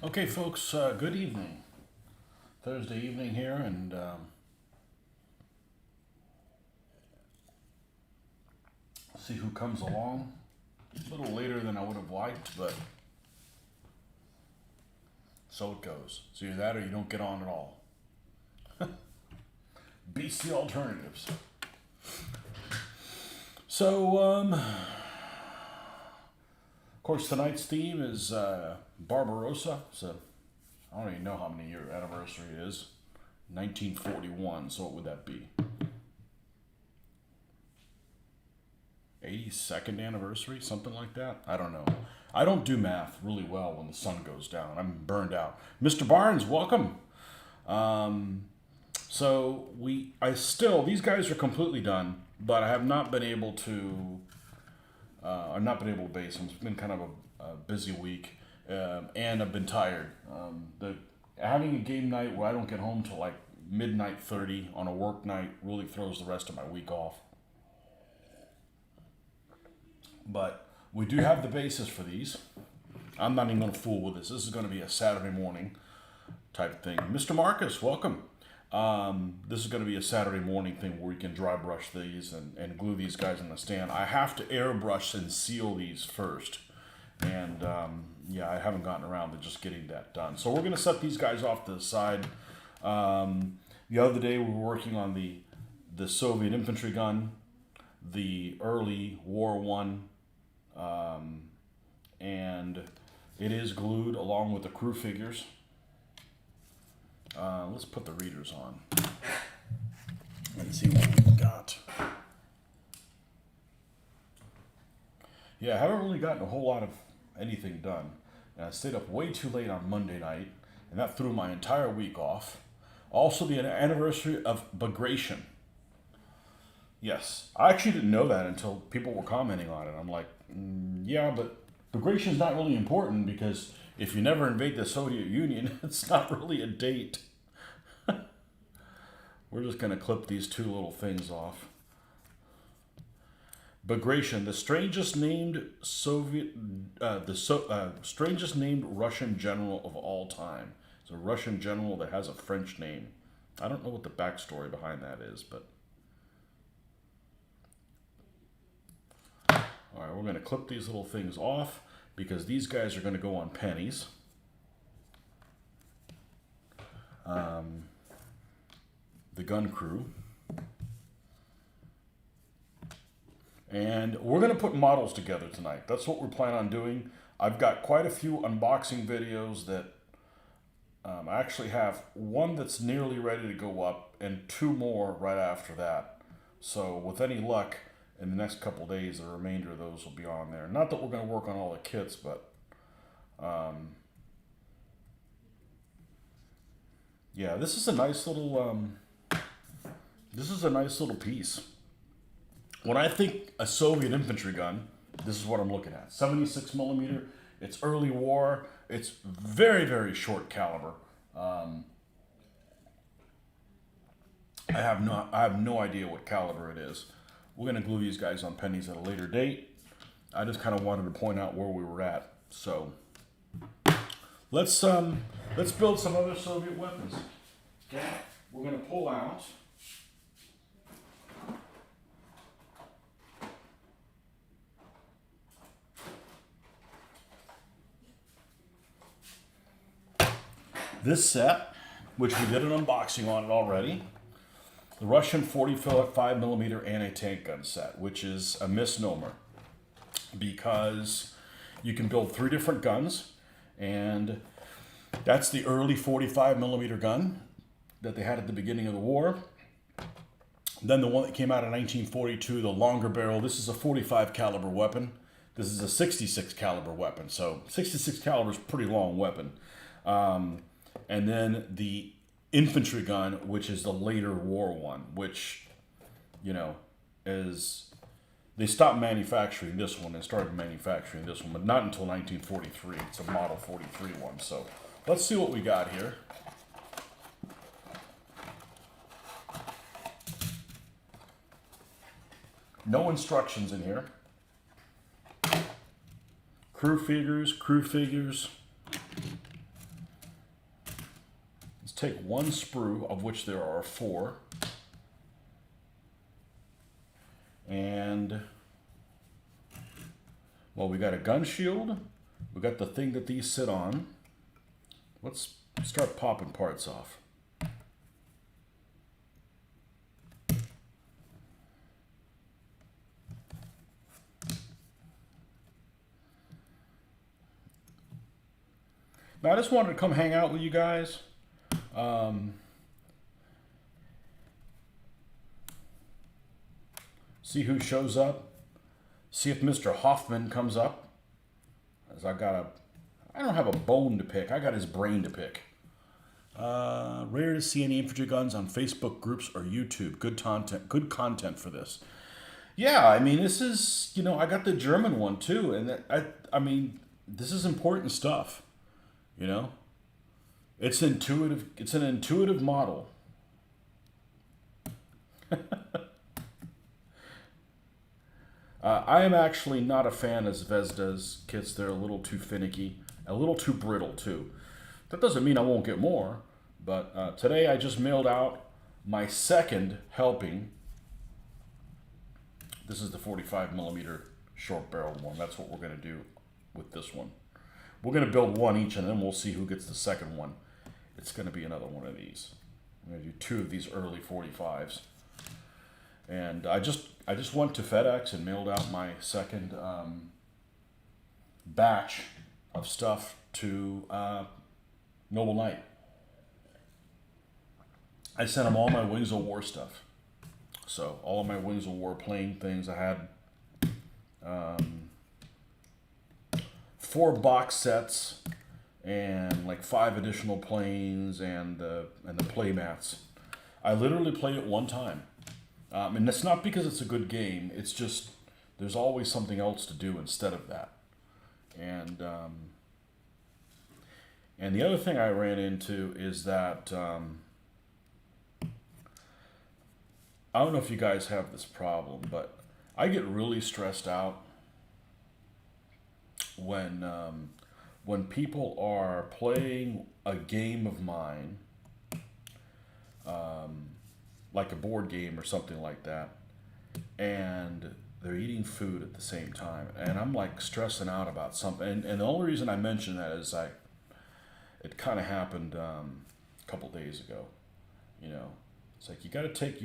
Okay, folks, good evening. Thursday evening here, and see who comes along. A little later than I would have liked, but so it goes. It's either that or you don't get on at all. Beats the alternatives. So, of course, tonight's theme is Barbarossa. So, I don't even know how many year anniversary it is. 1941, so what would that be? 82nd anniversary, something like that. I don't know. I don't do math really well when the sun goes down. I'm burned out. Mr. Barnes, welcome. These guys are completely done, but I have not been able to. I've not been able to base them. It's been kind of a busy week, and I've been tired. Having a game night where I don't get home till like midnight 30 on a work night really throws the rest of my week off. But we do have the basis for these. I'm not even going to fool with this. This is going to be a Saturday morning type thing. Mr. Marcus, welcome. This is going to be a Saturday morning thing where we can dry brush these and glue these guys on the stand. I have to airbrush and seal these first. And yeah, I haven't gotten around to just getting that done. So we're going to set these guys off to the side. The other day we were working on the Soviet infantry gun, the early War One, and it is glued along with the crew figures. Let's put the readers on and see what we've got. Yeah, I haven't really gotten a whole lot of anything done. And I stayed up way too late on Monday night, and that threw my entire week off. Also, the anniversary of Bagration. Yes, I actually didn't know that until people were commenting on it. I'm like, yeah, but Bagration's not really important because if you never invade the Soviet Union, it's not really a date. We're just going to clip these two little things off. Bagration, the strangest named strangest named Russian general of all time. It's a Russian general that has a French name. I don't know what the backstory behind that is, but all right, we're going to clip these little things off because these guys are going to go on pennies. The gun crew. And we're going to put models together tonight. That's what we're planning on doing. I've got quite a few unboxing videos that I actually have one that's nearly ready to go up and two more right after that. So with any luck, in the next couple of days, the remainder of those will be on there. Not that we're going to work on all the kits, but yeah, this is a nice little piece. When I think a Soviet infantry gun, this is what I'm looking at. 76 millimeter. It's early war. It's very, very short caliber. I have no idea what caliber it is. We're gonna glue these guys on pennies at a later date. I just kind of wanted to point out where we were at. So let's build some other Soviet weapons. Okay, we're gonna pull out. This set, which we did an unboxing on it already, the Russian 45 millimeter anti-tank gun set, which is a misnomer because you can build three different guns, and that's the early 45 millimeter gun that they had at the beginning of the war. Then the one that came out in 1942, the longer barrel. This is a 45 caliber weapon. This is a 66 caliber weapon. So 66 caliber is a pretty long weapon. And then the infantry gun, which is the later war one, which, you know, is, they stopped manufacturing this one and started manufacturing this one, but not until 1943. It's a Model 43 one. So let's see what we got here. No instructions in here. Crew figures. take one sprue, of which there are 4, and, well, we got a gun shield. We got the thing that these sit on. Let's start popping parts off. Now, I just wanted to come hang out with you guys. See who shows up. See if Mr. Hoffman comes up. As I don't have a bone to pick. I got his brain to pick. Rare to see any infantry guns on Facebook groups or YouTube. Good content for this. Yeah, I mean, this is, I got the German one too. And I mean, this is important stuff. It's intuitive. It's an intuitive model. I am actually not a fan of Zvezda's kits. They're a little too finicky, a little too brittle too. That doesn't mean I won't get more, but today I just mailed out my second helping. This is the 45mm short barreled one. That's what we're going to do with this one. We're going to build one each, and then we'll see who gets the second one. It's going to be another one of these. I'm going to do 2 of these early 45s. And I just went to FedEx and mailed out my second batch of stuff to Noble Knight. I sent them all my Wings of War stuff. So all of my Wings of War plane things. I had 4 box sets and like 5 additional planes and the play mats. I literally played it one time. And that's not because it's a good game. It's just there's always something else to do instead of that. And the other thing I ran into is that I don't know if you guys have this problem, but I get really stressed out when people are playing a game of mine, like a board game or something like that, and they're eating food at the same time, and I'm like stressing out about something. And the only reason I mention that is it kind of happened a couple days ago. It's like you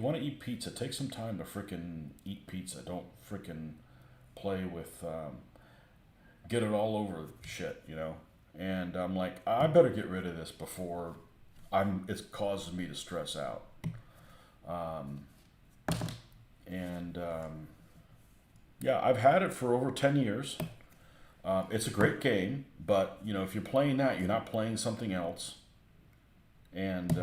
want to eat pizza, take some time to frickin' eat pizza. Don't frickin' play with get it all over shit, And I'm like, I better get rid of this before it causes me to stress out. Yeah, I've had it for over 10 years. It's a great game, but if you're playing that, you're not playing something else. And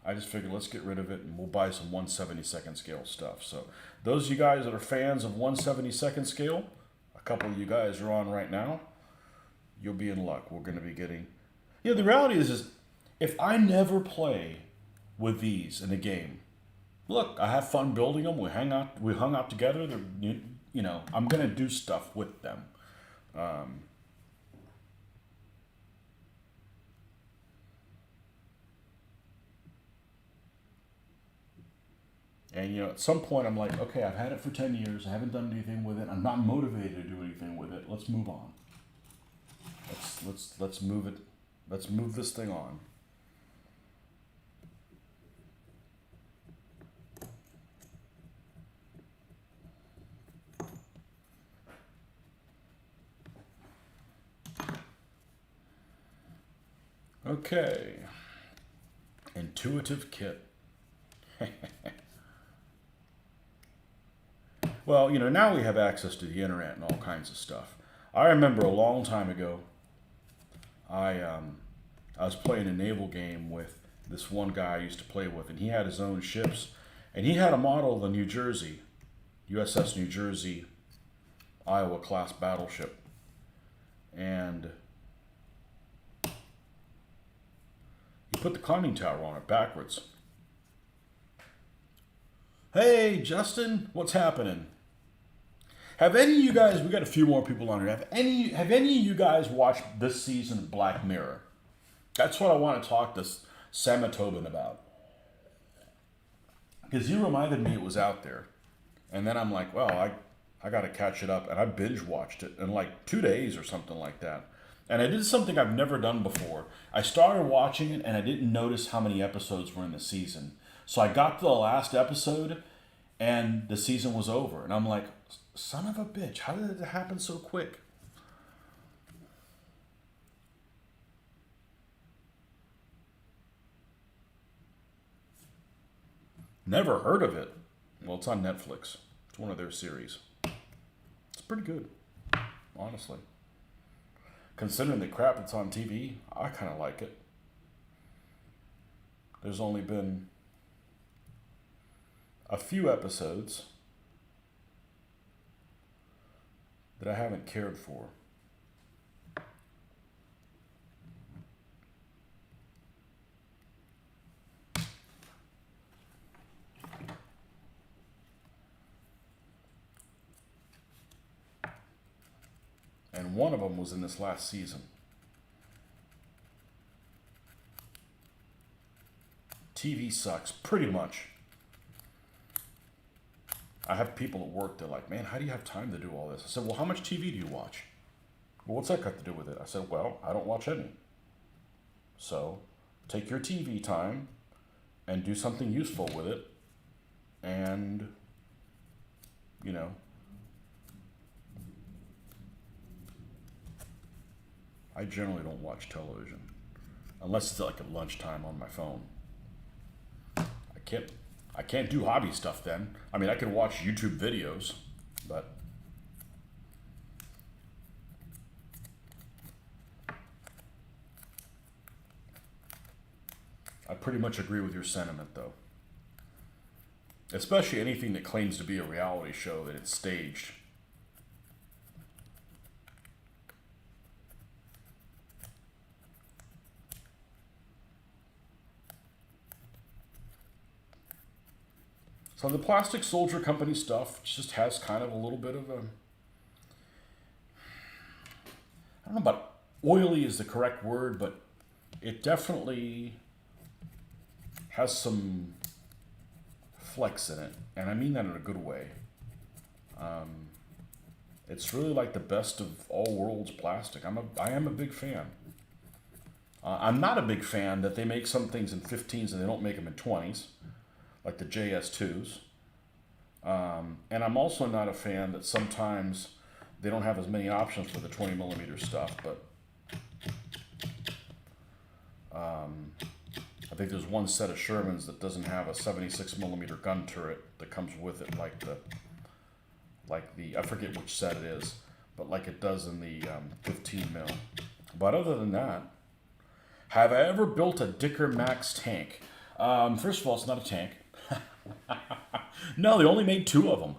I just figured let's get rid of it and we'll buy some 1/72nd scale stuff. So those of you guys that are fans of 1/72nd scale, a couple of you guys are on right now, you'll be in luck. We're going to be getting... the reality is if I never play with these in a game, look, I have fun building them. We hung out together. I'm going to do stuff with them. And at some point I'm like, okay, I've had it for 10 years. I haven't done anything with it. I'm not motivated to do anything with it. Let's move on. Let's move it. Let's move this thing on. Okay. Intuitive kit. Well, now we have access to the internet and all kinds of stuff. I remember a long time ago, I was playing a naval game with this one guy I used to play with, and he had his own ships, and he had a model of the New Jersey, USS New Jersey, Iowa class battleship, and he put the climbing tower on it backwards. Hey, Justin, what's happening? Have any of you guys, we got a few more people on here, have any of you guys watched this season of Black Mirror? That's what I want to talk to Sam Tobin about. Because he reminded me it was out there. And then I'm like, well, I got to catch it up. And I binge watched it in like 2 days or something like that. And I did something I've never done before. I started watching it and I didn't notice how many episodes were in the season. So I got to the last episode and the season was over. And I'm like, son of a bitch, how did it happen so quick? Never heard of it. Well, it's on Netflix. It's one of their series. It's pretty good, honestly. Considering the crap that's on TV, I kind of like it. There's only been a few episodes that I haven't cared for. And one of them was in this last season. TV sucks, pretty much. I have people at work, they're like, man, how do you have time to do all this? I said, well, how much TV do you watch? Well, what's that got to do with it? I said, well, I don't watch any. So take your TV time and do something useful with it. And, you know, I generally don't watch television unless it's like at lunchtime on my phone. I can't do hobby stuff then. I mean, I can watch YouTube videos, but I pretty much agree with your sentiment though. Especially anything that claims to be a reality show that it's staged. So the Plastic Soldier Company stuff just has kind of a little bit of a, I don't know about oily is the correct word, but it definitely has some flex in it. And I mean that in a good way. It's really like the best of all worlds plastic. I am a big fan. I'm not a big fan that they make some things in 15s and they don't make them in 20s. Like the JS2s. And I'm also not a fan that sometimes they don't have as many options for the 20 millimeter stuff, but I think there's one set of Shermans that doesn't have a 76 millimeter gun turret that comes with it, like the I forget which set it is, but like it does in the 15 mil. But other than that, have I ever built a Dicker Max tank? First of all, it's not a tank. No, they only made 2 of them.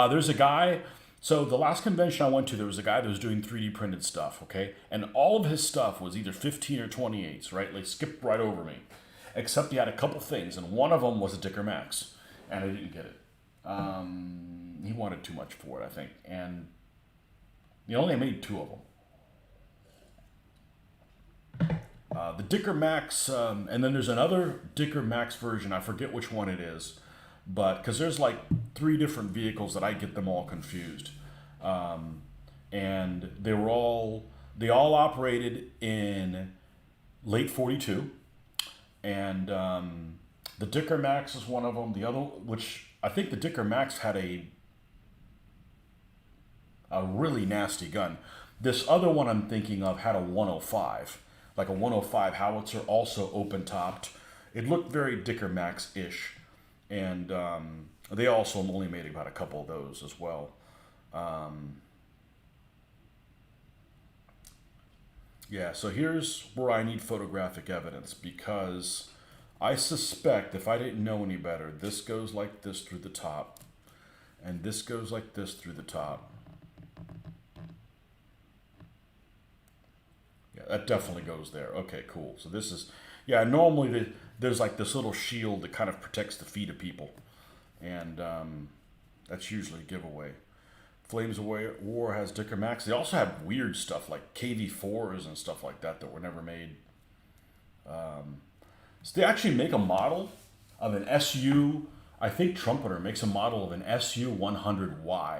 There's a guy, so the last convention I went to, there was a guy that was doing 3D printed stuff, okay? And all of his stuff was either 15 or 28s, right? Like skipped right over me. Except he had a couple things, and one of them was a Dicker Max, and I didn't get it. He wanted too much for it, I think, and he only made 2 of them. The Dicker Max, and then there's another Dicker Max version, I forget which one it is, but because there's like 3 different vehicles that I get them all confused. And they all operated in late 42. And the Dicker Max is one of them. The other, which I think the Dicker Max had a really nasty gun. This other one I'm thinking of had a 105, like a 105 howitzer, also open topped. It looked very Dicker Max-ish. And they also only made about a couple of those as well. Yeah, so here's where I need photographic evidence, because I suspect, if I didn't know any better, this goes like this through the top, and this goes like this through the top. Yeah, that definitely goes there. Okay, cool. So this is, yeah, normally there's like this little shield that kind of protects the feet of people, and that's usually a giveaway. Flames of War has Dicker Max. They also have weird stuff like KV4s and stuff like that that were never made. So they actually make a model of an SU, I think Trumpeter makes a model of an SU 100Y.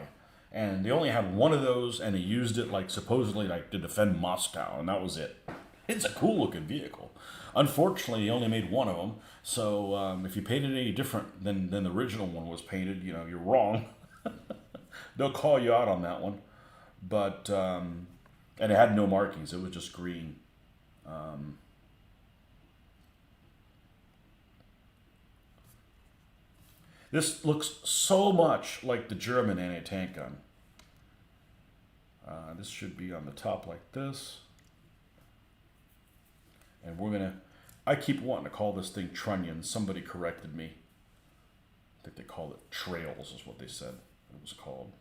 And they only had one of those, and they used it like supposedly like to defend Moscow, and that was it. It's a cool looking vehicle. Unfortunately, he only made one of them. So if you painted it any different than the original one was painted, you know, you're wrong. They'll call you out on that one. But and it had no markings. It was just green. This looks so much like the German anti-tank gun. This should be on the top like this. And we're gonna, I keep wanting to call this thing trunnions. Somebody corrected me. I think they called it trails is what they said it was called.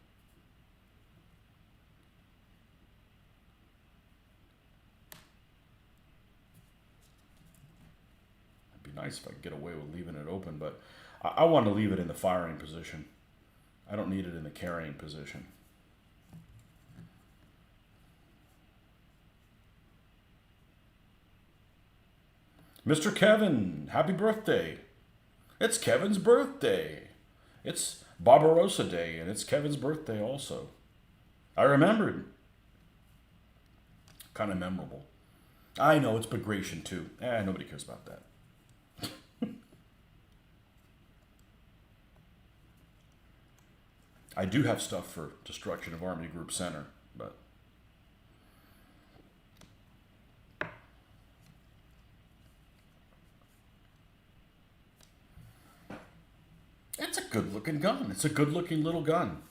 It'd be nice if I could get away with leaving it open, but I want to leave it in the firing position. I don't need it in the carrying position. Mr. Kevin, happy birthday. It's Kevin's birthday. It's Barbarossa Day, and it's Kevin's birthday also. I remembered. Kind of memorable. I know, it's Bagration too. Nobody cares about that. I do have stuff for Destruction of Army Group Center, but it's a good looking gun. It's a good looking little gun.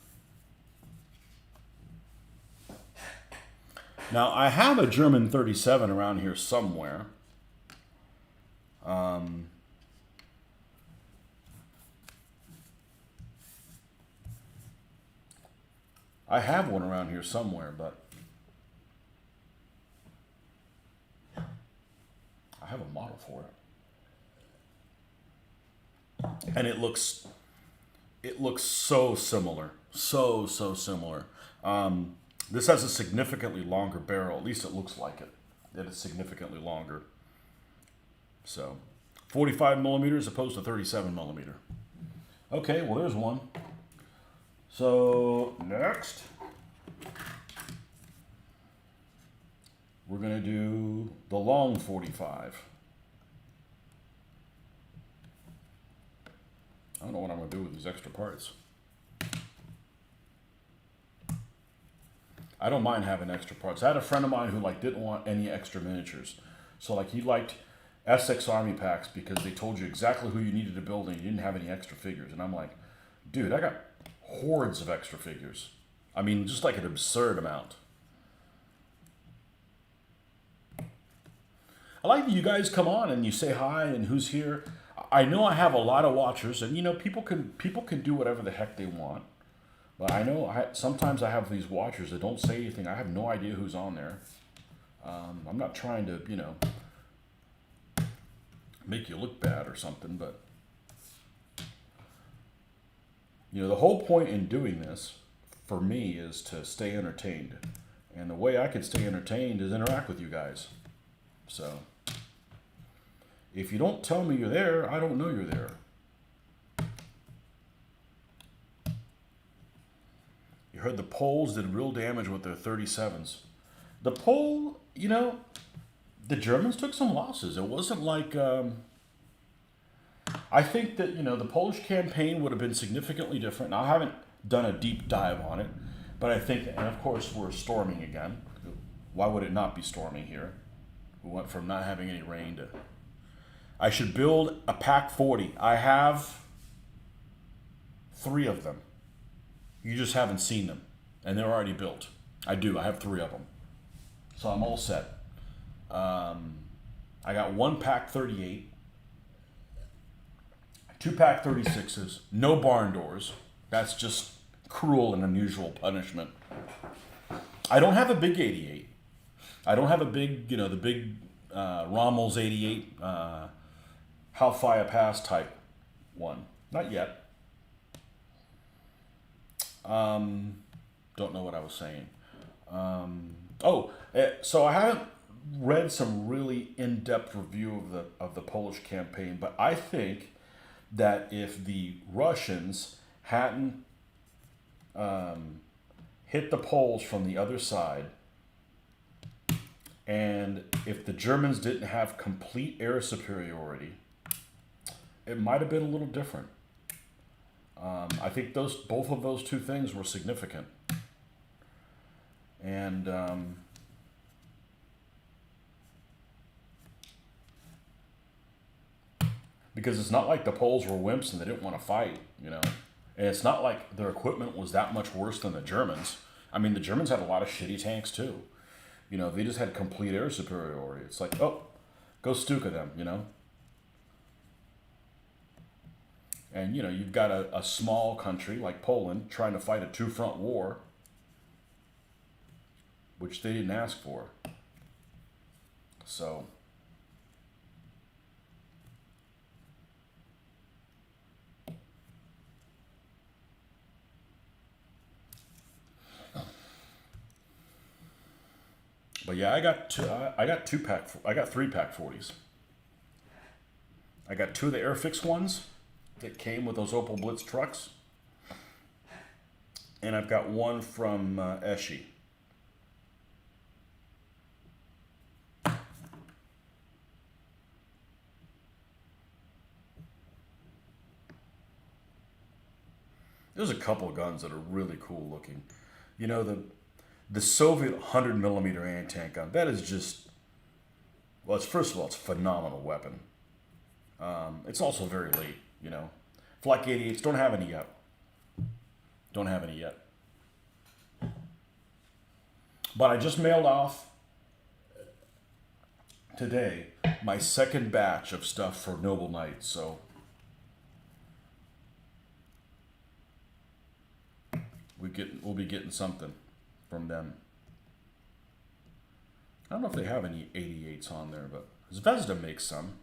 Now, I have a German 37 around here somewhere. I have one around here somewhere, but I have a model for it. And it looks so similar. So similar. This has a significantly longer barrel. At least it looks like it. That it's significantly longer. So, 45 millimeters opposed to 37 millimeter. Okay, well there's one. So, next, we're going to do the long 45. I don't know what I'm going to do with these extra parts. I don't mind having extra parts. I had a friend of mine who didn't want any extra miniatures. So he liked Essex Army packs because they told you exactly who you needed to build and you didn't have any extra figures. And I'm like, dude, I got hordes of extra figures. I mean, just an absurd amount. I like that you guys come on and you say hi and who's here. I know I have a lot of watchers, and people can do whatever the heck they want. But I know sometimes I have these watchers that don't say anything. I have no idea who's on there. I'm not trying to, make you look bad or something, but the whole point in doing this for me is to stay entertained. And the way I can stay entertained is interact with you guys. So if you don't tell me you're there, I don't know you're there. You heard the Poles did real damage with their 37s. The Germans took some losses. It wasn't like, I think that, the Polish campaign would have been significantly different. Now, I haven't done a deep dive on it, but I think, and of course we're storming again. Why would it not be storming here? We went from not having any rain to, I should build a Pack 40. I have 3 of them. You just haven't seen them, and they're already built. I do. I have 3 of them, so I'm all set. I got 1 Pack 38, 2 Pack 36s, no barn doors. That's just cruel and unusual punishment. I don't have a big 88. I don't have a big, the big Rommel's 88, Halfaya Pass type one. Not yet. Don't know what I was saying. So I haven't read some really in-depth review of the Polish campaign, but I think that if the Russians hadn't hit the Poles from the other side, and if the Germans didn't have complete air superiority, it might have been a little different. I think both of those two things were significant. And because it's not like the Poles were wimps and they didn't want to fight, you know. And it's not like their equipment was that much worse than the Germans. I mean, the Germans had a lot of shitty tanks too. You know, they just had complete air superiority. It's like, oh, go Stuka them, you know. And, you know, you've got a small country like Poland trying to fight a two-front war, which they didn't ask for. So, but yeah, I got 3-pack 40s. I got 2 of the Airfix ones that came with those Opel Blitz trucks, and I've got 1 from Eschi. There's a couple of guns that are really cool looking. You know, the Soviet 100mm anti-tank gun, that is just, well, it's, first of all, it's a phenomenal weapon. It's also very late, you know. Flak 88s don't have any yet. Don't have any yet. But I just mailed off today my second batch of stuff for Noble Knights, so we'll be getting something from them. I don't know if they have any 88s on there, but Zvezda makes some.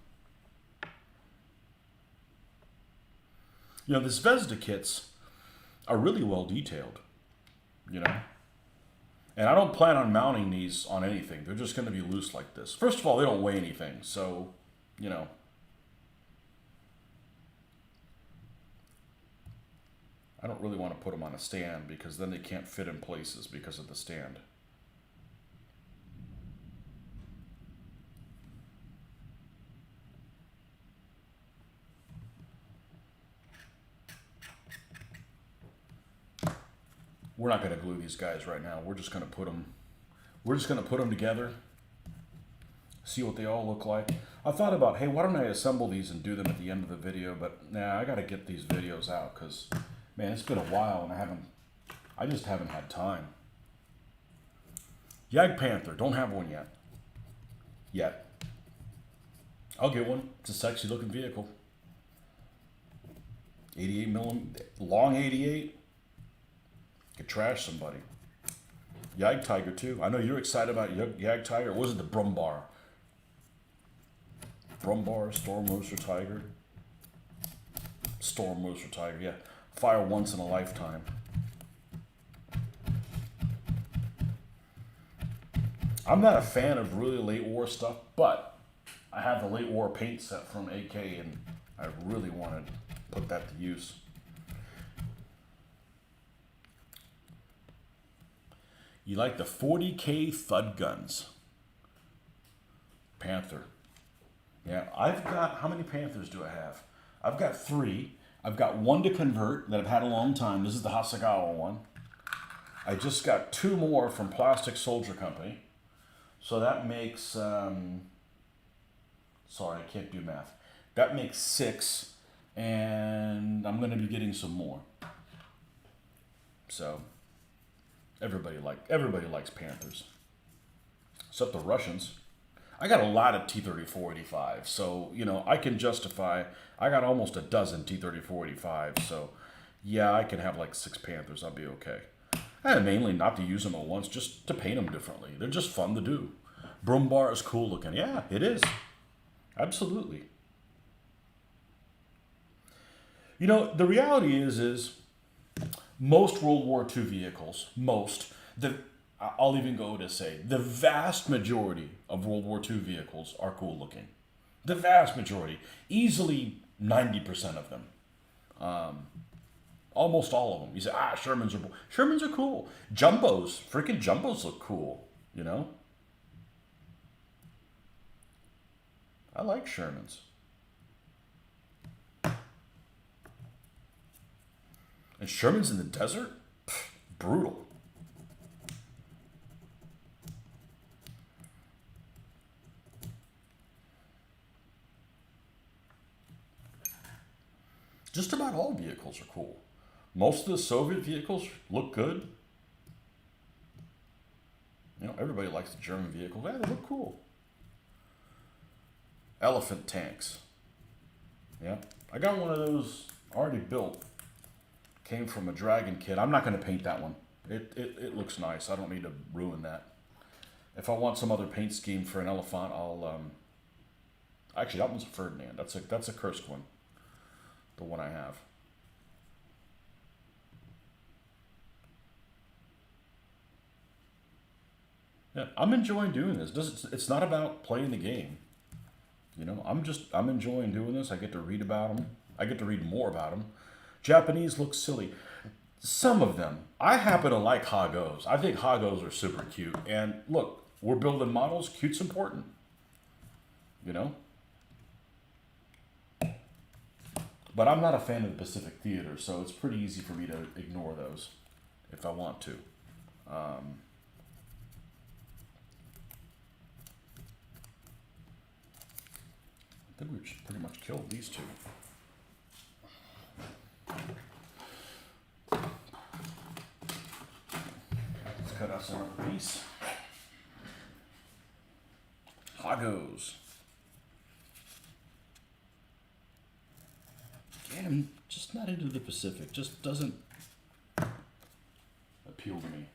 You know, the Zvezda kits are really well detailed, you know. And I don't plan on mounting these on anything. They're just going to be loose like this. First of all, they don't weigh anything, so, you know. I don't really want to put them on a stand because then they can't fit in places because of the stand. We're not going to glue these guys right now. We're just going to put them together, see what they all look like. I thought about, hey, why don't I assemble these and do them at the end of the video? But nah, I got to get these videos out because, man, it's been a while and I just haven't had time. Jag Panther, don't have one yet. Yet. I'll get one. It's a sexy looking vehicle. 88mm, long 88. Could trash somebody. Jag Tiger too. I know you're excited about Jag Tiger. Or was it the Brumbar? Brumbar, Storm Rooster Tiger. Storm Rooster Tiger, yeah. Fire once in a lifetime. I'm not a fan of really late war stuff, but I have the late war paint set from AK and I really want to put that to use. You like the 40K Thud guns. Panther. Yeah, I've got, how many Panthers do I have? I've got 3. I've got 1 to convert that I've had a long time. This is the Hasegawa one. I just got 2 more from Plastic Soldier Company. So that makes, sorry, I can't do math. That makes 6, and I'm going to be getting some more. So everybody likes Panthers, except the Russians. I got a lot of T-34-85, so, you know, I can justify, I got almost a dozen T-34-85, so, yeah, I can have like 6 Panthers, I'll be okay. And mainly not to use them at once, just to paint them differently. They're just fun to do. Brumbar is cool looking. Yeah, it is. Absolutely. You know, the reality is most World War II vehicles, I'll even go to say the vast majority of World War II vehicles are cool looking. The vast majority. Easily 90% of them. Almost all of them. You say, Shermans are cool. Freaking Jumbos look cool, you know? I like Shermans. And Shermans in the desert? Pfft, brutal. Just about all vehicles are cool. Most of the Soviet vehicles look good. You know, everybody likes the German vehicles. Yeah, they look cool. Elephant tanks. Yeah, I got one of those already built. Came from a Dragon kit. I'm not going to paint that one. It looks nice. I don't need to ruin that. If I want some other paint scheme for an elephant, I'll actually, that one's a Ferdinand. That's a Kursk one. The one I have. Yeah, I'm enjoying doing this. It's not about playing the game. You know, I'm enjoying doing this. I get to read about them. I get to read more about them. Japanese look silly. Some of them. I happen to like Hagos. I think Hagos are super cute. And look, we're building models. Cute's important. You know? But I'm not a fan of the Pacific Theater, so it's pretty easy for me to ignore those if I want to. I think we've pretty much killed these two. Let's cut out some other piece. Hagos. Again, I'm just not into the Pacific. Just doesn't appeal to me.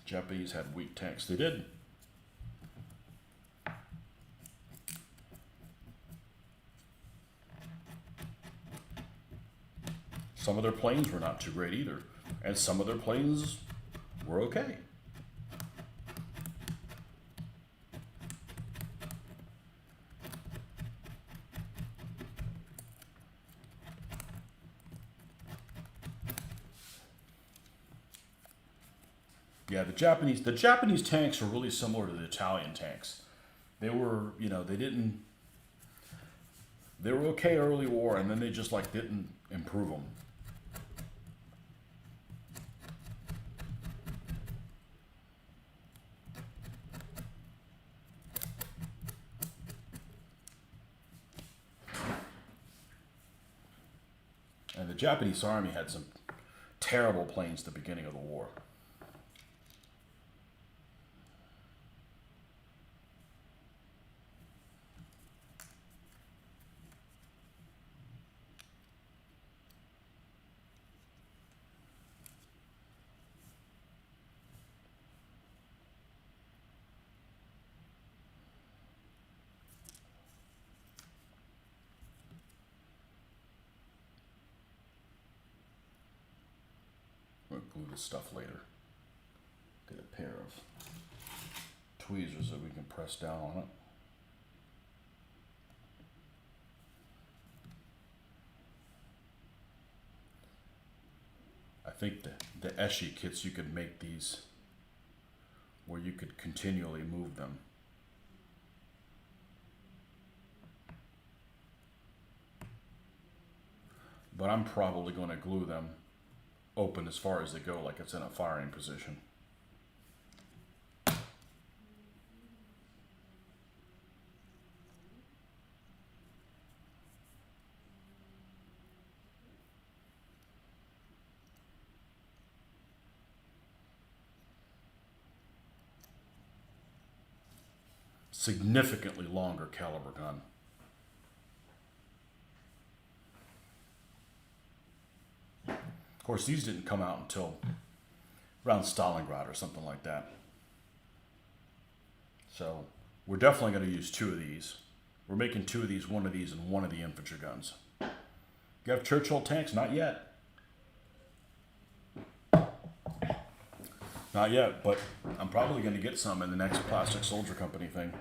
Japanese had weak tanks. They did. Some of their planes were not too great either. And some of their planes were okay. Yeah, the Japanese tanks are really similar to the Italian tanks. They were, you know, they were okay early war, and then they just like didn't improve them. And the Japanese army had some terrible planes at the beginning of the war. We'll glue this stuff later. Get a pair of tweezers that we can press down on it. I think the Eshi kits, you could make these where you could continually move them. But I'm probably going to glue them open as far as they go, like it's in a firing position. Significantly longer caliber gun. Of course, these didn't come out until around Stalingrad or something like that. So we're definitely going to use two of these. We're making two of these, one of these, and one of the infantry guns. You have Churchill tanks? Not yet. Not yet, but I'm probably going to get some in the next Plastic Soldier Company thing.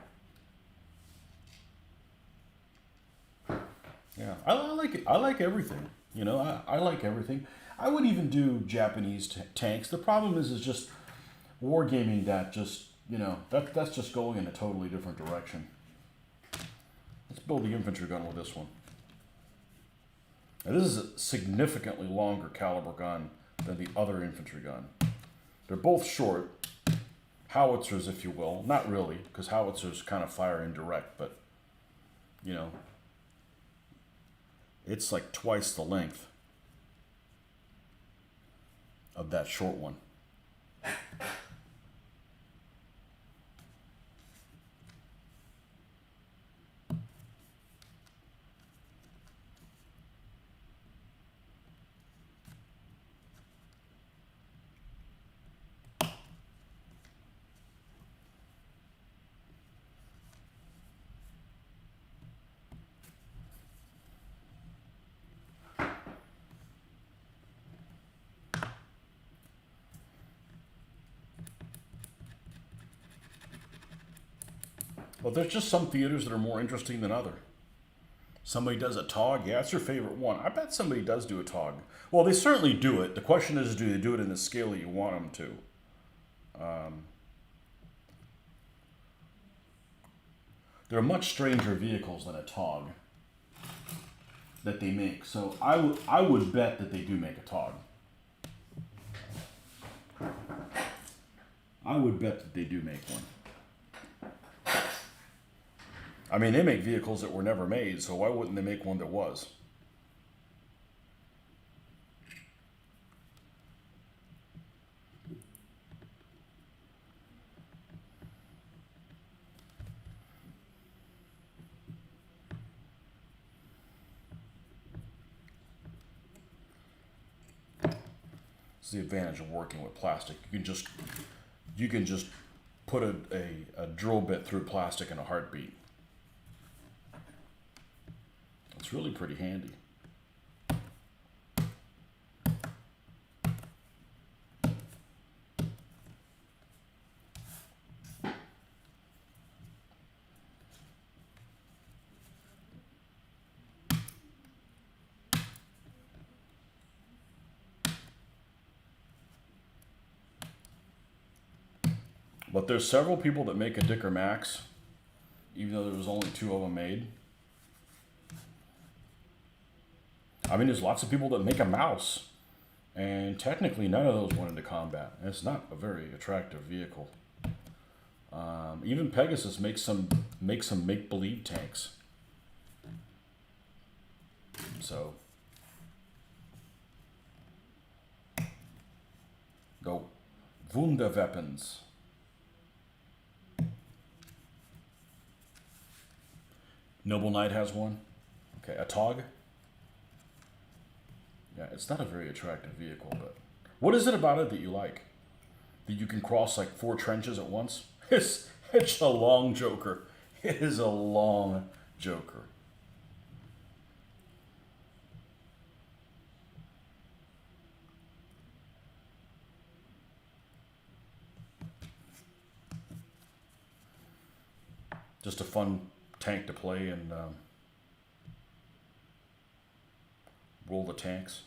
Yeah, I like it. I like everything. You know, I like everything. I would even do Japanese tanks. The problem is just wargaming that just, you know, that's just going in a totally different direction. Let's build the infantry gun with this one. Now, this is a significantly longer caliber gun than the other infantry gun. They're both short. Howitzers, if you will. Not really, because howitzers kind of fire indirect, but, you know, it's like twice the length of that short one. Well, there's just some theaters that are more interesting than other. Somebody does a TOG. Yeah, it's your favorite one. I bet somebody does do a TOG. Well, they certainly do it. The question is, do they do it in the scale that you want them to? They're much stranger vehicles than a TOG that they make. So I would bet that they do make a TOG. I would bet that they do make one. I mean, they make vehicles that were never made, so why wouldn't they make one that was? It's the advantage of working with plastic. You can just put a drill bit through plastic in a heartbeat. It's really pretty handy. But there's several people that make a Dicker Max, even though there was only 2 of them made. I mean, there's lots of people that make a Mouse, and technically none of those went into combat. And it's not a very attractive vehicle. Even Pegasus makes some make-believe tanks. So, go Wunderweapons. Noble Knight has one. Okay, a TOG. Yeah, it's not a very attractive vehicle, but what is it about it that you like? That you can cross like 4 trenches at once? It's a long joker. It is a long joker. Just a fun tank to play and roll the tanks.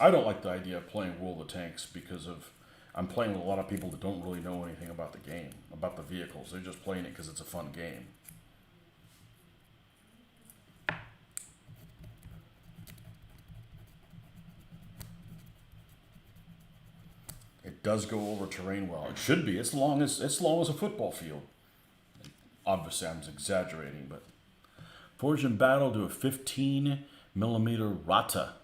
I don't like the idea of playing Roll the Tanks because I'm playing with a lot of people that don't really know anything about the game, about the vehicles. They're just playing it because it's a fun game. It does go over terrain well. It should be. It's long as a football field. Obviously, I'm exaggerating, but Forged in Battle to a 15mm Rata.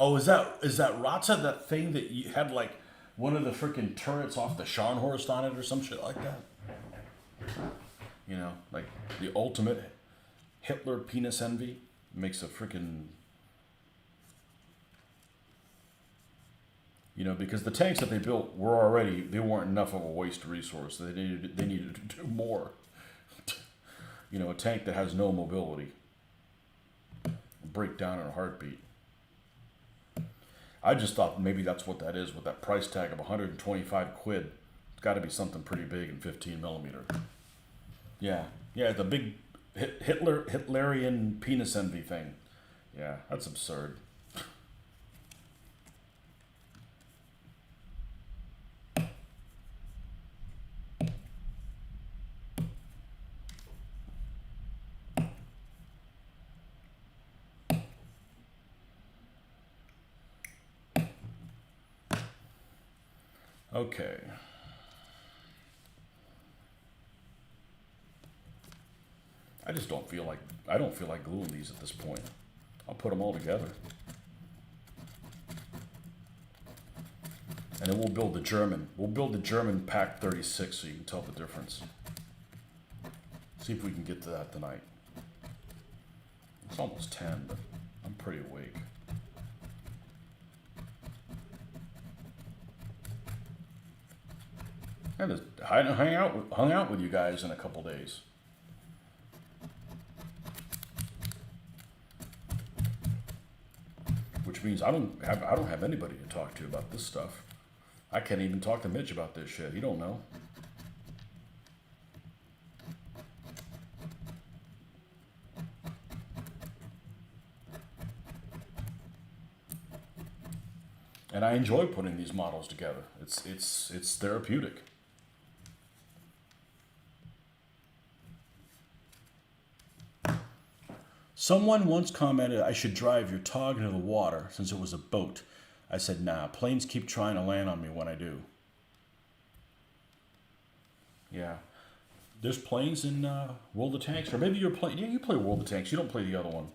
Oh, is that Rata, that thing that you had like one of the freaking turrets off the Scharnhorst on it or some shit like that? You know, like the ultimate Hitler penis envy makes a freaking You know, because the tanks that they built were already, they weren't enough of a waste resource. They needed to do more. You know, a tank that has no mobility break down in a heartbeat. I just thought maybe that's what that is with that price tag of 125 quid. It's got to be something pretty big in 15 millimeter. Yeah, yeah, the big Hitlerian penis envy thing. Yeah, that's absurd. Okay. I don't feel like gluing these at this point. I'll put them all together. And then we'll build the German Pack 36 so you can tell the difference. See if we can get to that tonight. It's almost 10, but I'm pretty awake. I just hung out with you guys in a couple days. Which means I don't have anybody to talk to about this stuff. I can't even talk to Mitch about this shit. He don't know. And I enjoy putting these models together. It's therapeutic. Someone once commented I should drive your Tog into the water since it was a boat. I said, nah, planes keep trying to land on me when I do. Yeah. There's planes in World of Tanks, or maybe you're playing, yeah, you play World of Tanks, you don't play the other one.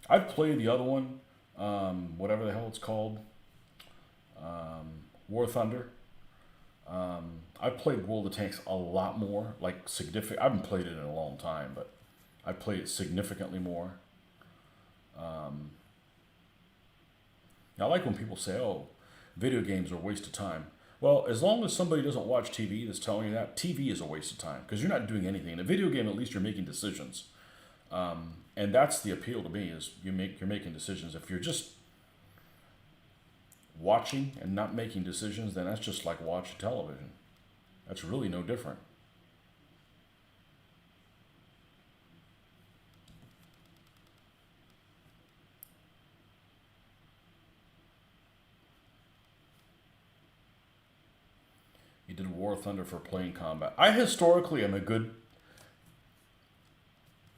I've played the other one, whatever the hell it's called, War Thunder. I've played World of Tanks a lot more, like significant. I haven't played it in a long time, but I played it significantly more. I like when people say, "Oh, video games are a waste of time." Well, as long as somebody doesn't watch TV that's telling you that, TV is a waste of time because you're not doing anything. In a video game, at least you're making decisions, and that's the appeal to me is you're making decisions. If you're just watching and not making decisions, then that's just like watching television. That's really no different. You did War Thunder for plane combat. I historically am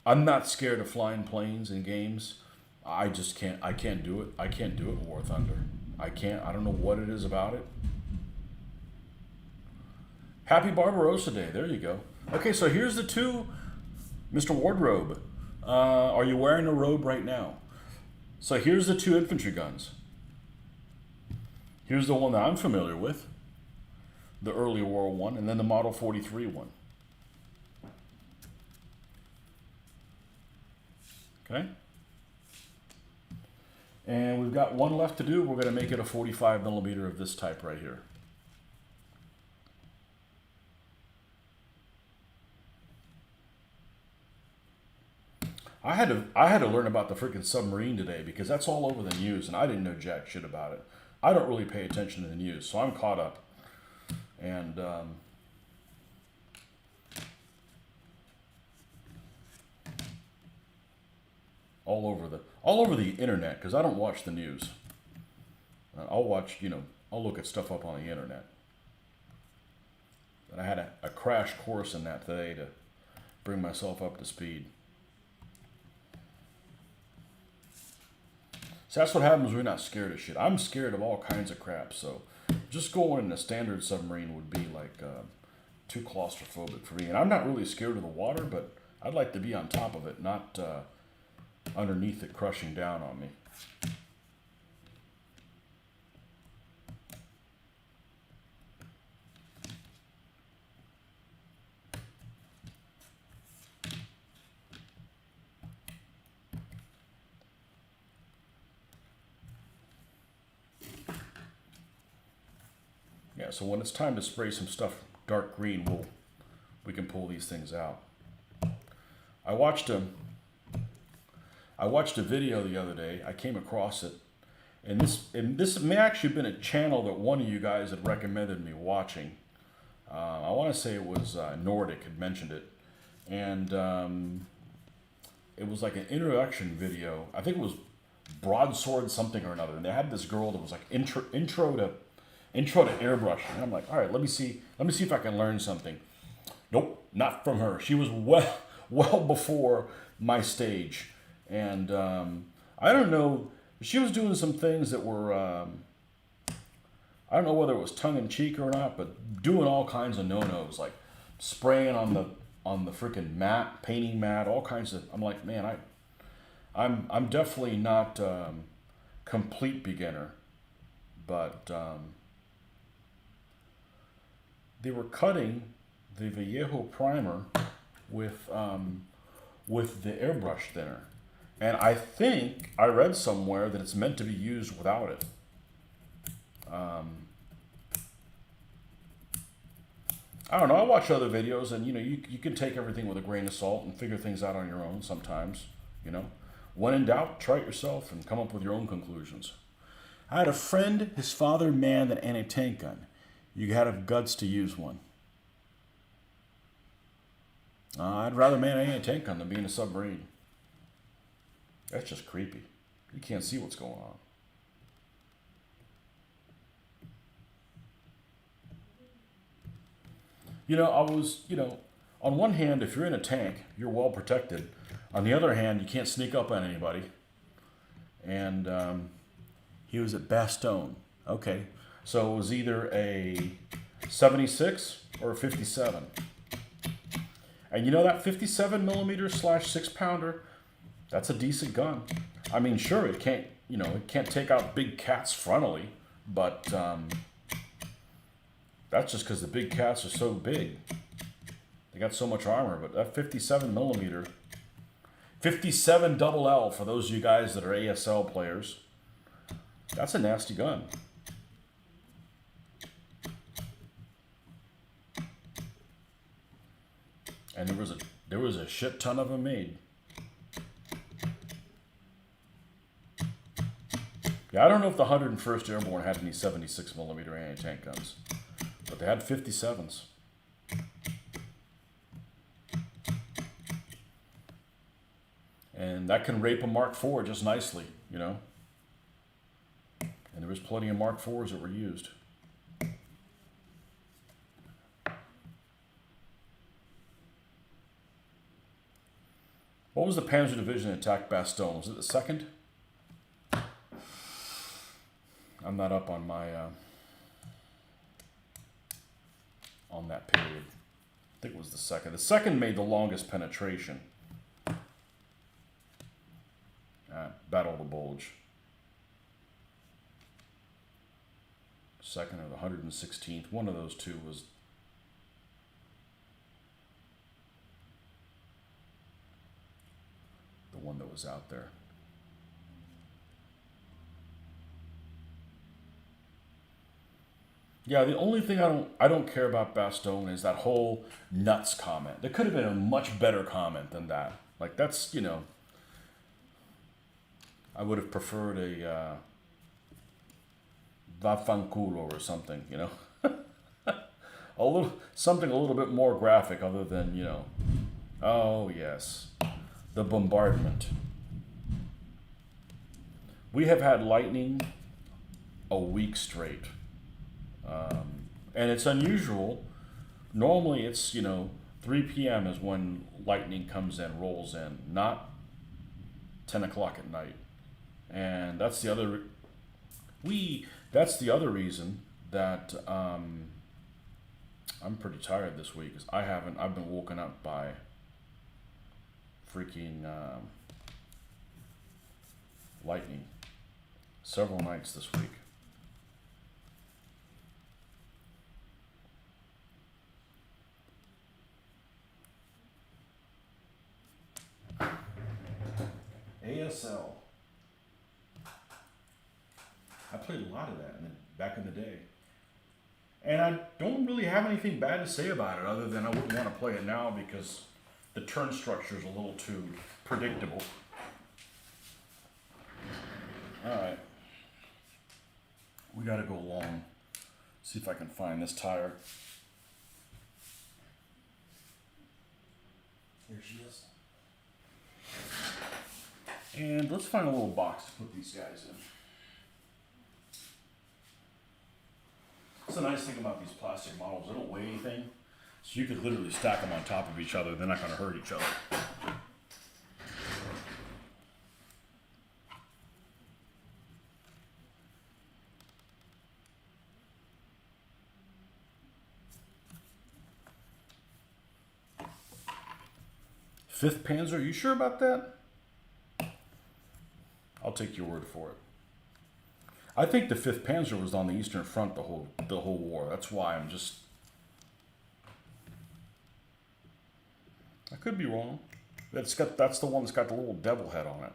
I'm not scared of flying planes in games. I can't do it. I can't do it in War Thunder. I don't know what it is about it. Happy Barbarossa Day. There you go. Okay, so here's the two. Mr. Wardrobe. Are you wearing a robe right now? So here's the two infantry guns. Here's the one that I'm familiar with. The early World one, and then the Model 43 one. Okay? And we've got one left to do. We're going to make it a 45 millimeter of this type right here. I had to learn about the freaking submarine today because that's all over the news, and I didn't know jack shit about it. I don't really pay attention to the news, so I'm caught up. And all over the internet because I don't watch the news. I'll watch, I'll look at stuff up on the internet. And I had a crash course in that today to bring myself up to speed. So that's what happens when you're not scared of shit. I'm scared of all kinds of crap, so just going in a standard submarine would be like too claustrophobic for me. And I'm not really scared of the water, but I'd like to be on top of it, not underneath it crushing down on me. so when it's time to spray some stuff dark green, we can pull these things out. I watched a video the other day. I came across it, and this may actually have been a channel that one of you guys had recommended me watching. I want to say it was Nordic had mentioned it, and it was like an introduction video. I think it was Broadsword something or another, and they had this girl that was like intro to airbrushing. And I'm like, all right, let me see if I can learn something. Nope, not from her. She was well before my stage, and I don't know. She was doing some things that were I don't know whether it was tongue in cheek or not, but doing all kinds of no-nos, like spraying on the freaking mat, painting mat, all kinds of. I'm like, man, I'm definitely not complete beginner, but they were cutting the Vallejo primer with the airbrush thinner, and I think I read somewhere that it's meant to be used without it. I don't know. I watch other videos, and you can take everything with a grain of salt and figure things out on your own sometimes. When in doubt, try it yourself and come up with your own conclusions. I had a friend, his father manned an anti-tank gun. You had to have guts to use one. I'd rather man an anti-tank gun than be in a submarine. That's just creepy. You can't see what's going on. On one hand, if you're in a tank, you're well protected. On the other hand, you can't sneak up on anybody. And he was at Bastogne. Okay, so it was either a 76 or a 57. And that 57 millimeter / 6-pounder, that's a decent gun. I mean, sure, it can't take out big cats frontally, but that's just because the big cats are so big. They got so much armor, but that 57 millimeter, 57 double L for those of you guys that are ASL players, that's a nasty gun. And there was a shit ton of them made. Yeah, I don't know if the 101st Airborne had any 76 millimeter anti-tank guns, but they had 57s. And that can rape a Mark IV just nicely, And there was plenty of Mark IVs that were used. What was the Panzer Division that attacked Bastogne? Was it the 2nd? I'm not up on my on that period. I think it was the 2nd. The 2nd made the longest penetration. Battle of the Bulge. 2nd or the 116th. One of those two was the one that was out there. Yeah, the only thing I don't care about Bastogne is that whole nuts comment. There could have been a much better comment than that. Like, that's, I would have preferred a Vafanculo or something, something a little bit more graphic other than, oh yes, the bombardment. We have had lightning a week straight. And it's unusual. Normally it's, 3 p.m. is when lightning comes in, rolls in, not 10 o'clock at night. And that's the other reason that I'm pretty tired this week, is I've been woken up by freaking lightning several nights this week. ASL. I played a lot of that back in the day. And I don't really have anything bad to say about it other than I wouldn't want to play it now because the turn structure is a little too predictable. Alright. We gotta go long. See if I can find this tire. Here she is. And let's find a little box to put these guys in. That's the nice thing about these plastic models. They don't weigh anything. So you could literally stack them on top of each other. They're not going to hurt each other. Fifth Panzer, are you sure about that? I'll take your word for it. I think the 5th Panzer was on the Eastern Front the whole war. That's why I'm just... I could be wrong. That's the one that's got the little devil head on it.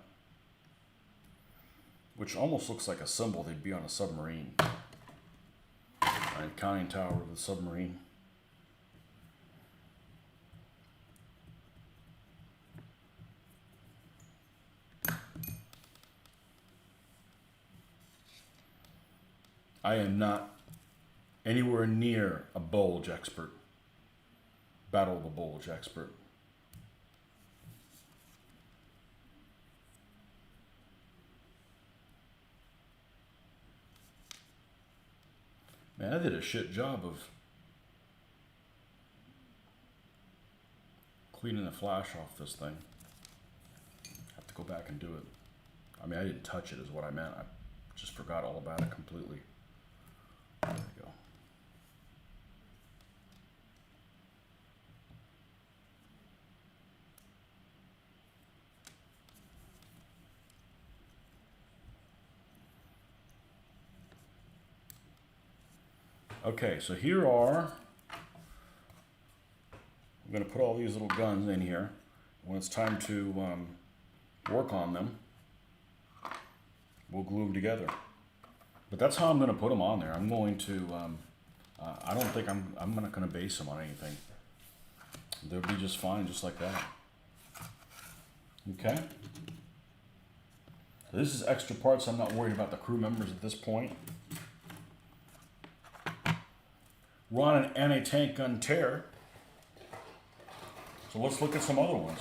Which almost looks like a symbol they'd be on a submarine. Alright, conning tower of the submarine. I am not anywhere near a bulge expert. Battle of the Bulge expert. Man, I did a shit job of cleaning the flash off this thing. Have to go back and do it. I mean, I didn't touch it is what I meant. I just forgot all about it completely. There we go. Okay, so here are, I'm going to put all these little guns in here. When it's time to work on them, we'll glue them together. But that's how I'm going to put them on there. I'm going to, I don't think I'm not going to base them on anything. They'll be just fine, just like that. Okay? So this is extra parts. I'm not worried about the crew members at this point. We're on an anti-tank gun tear. So let's look at some other ones.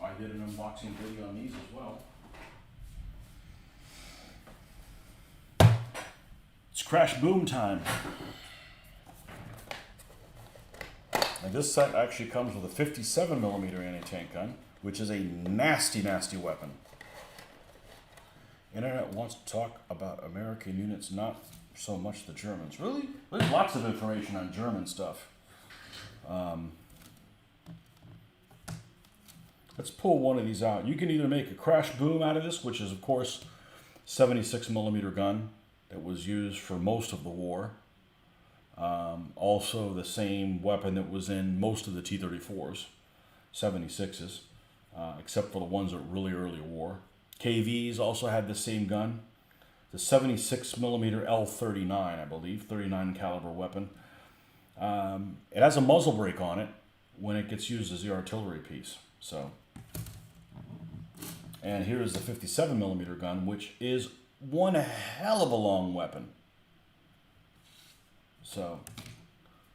I did an unboxing video on these as well. It's crash boom time. And this set actually comes with a 57mm anti-tank gun, which is a nasty, nasty weapon. Internet wants to talk about American units, not so much the Germans. Really? There's lots of information on German stuff. Let's pull one of these out. You can either make a crash boom out of this, which is, of course, 76mm gun that was used for most of the war. Also the same weapon that was in most of the T-34s, 76s, except for the ones that were really early war. KVs also had the same gun, the 76mm L39, I believe, 39 caliber weapon. It has a muzzle brake on it when it gets used as the artillery piece. So, and here is the 57mm gun, which is one hell of a long weapon. So,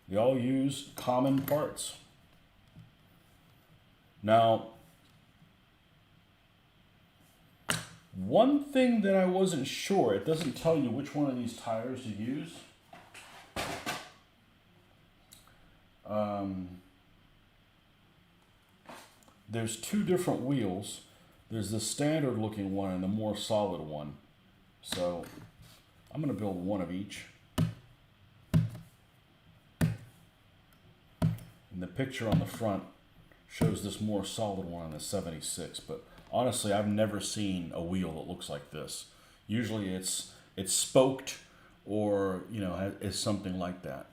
they all use common parts. Now, one thing that I wasn't sure, it doesn't tell you which one of these tires to use. There's two different wheels. There's the standard looking one and the more solid one. So, I'm going to build one of each. And the picture on the front shows this more solid one on the 76, but honestly, I've never seen a wheel that looks like this. Usually it's spoked or, you know, is something like that.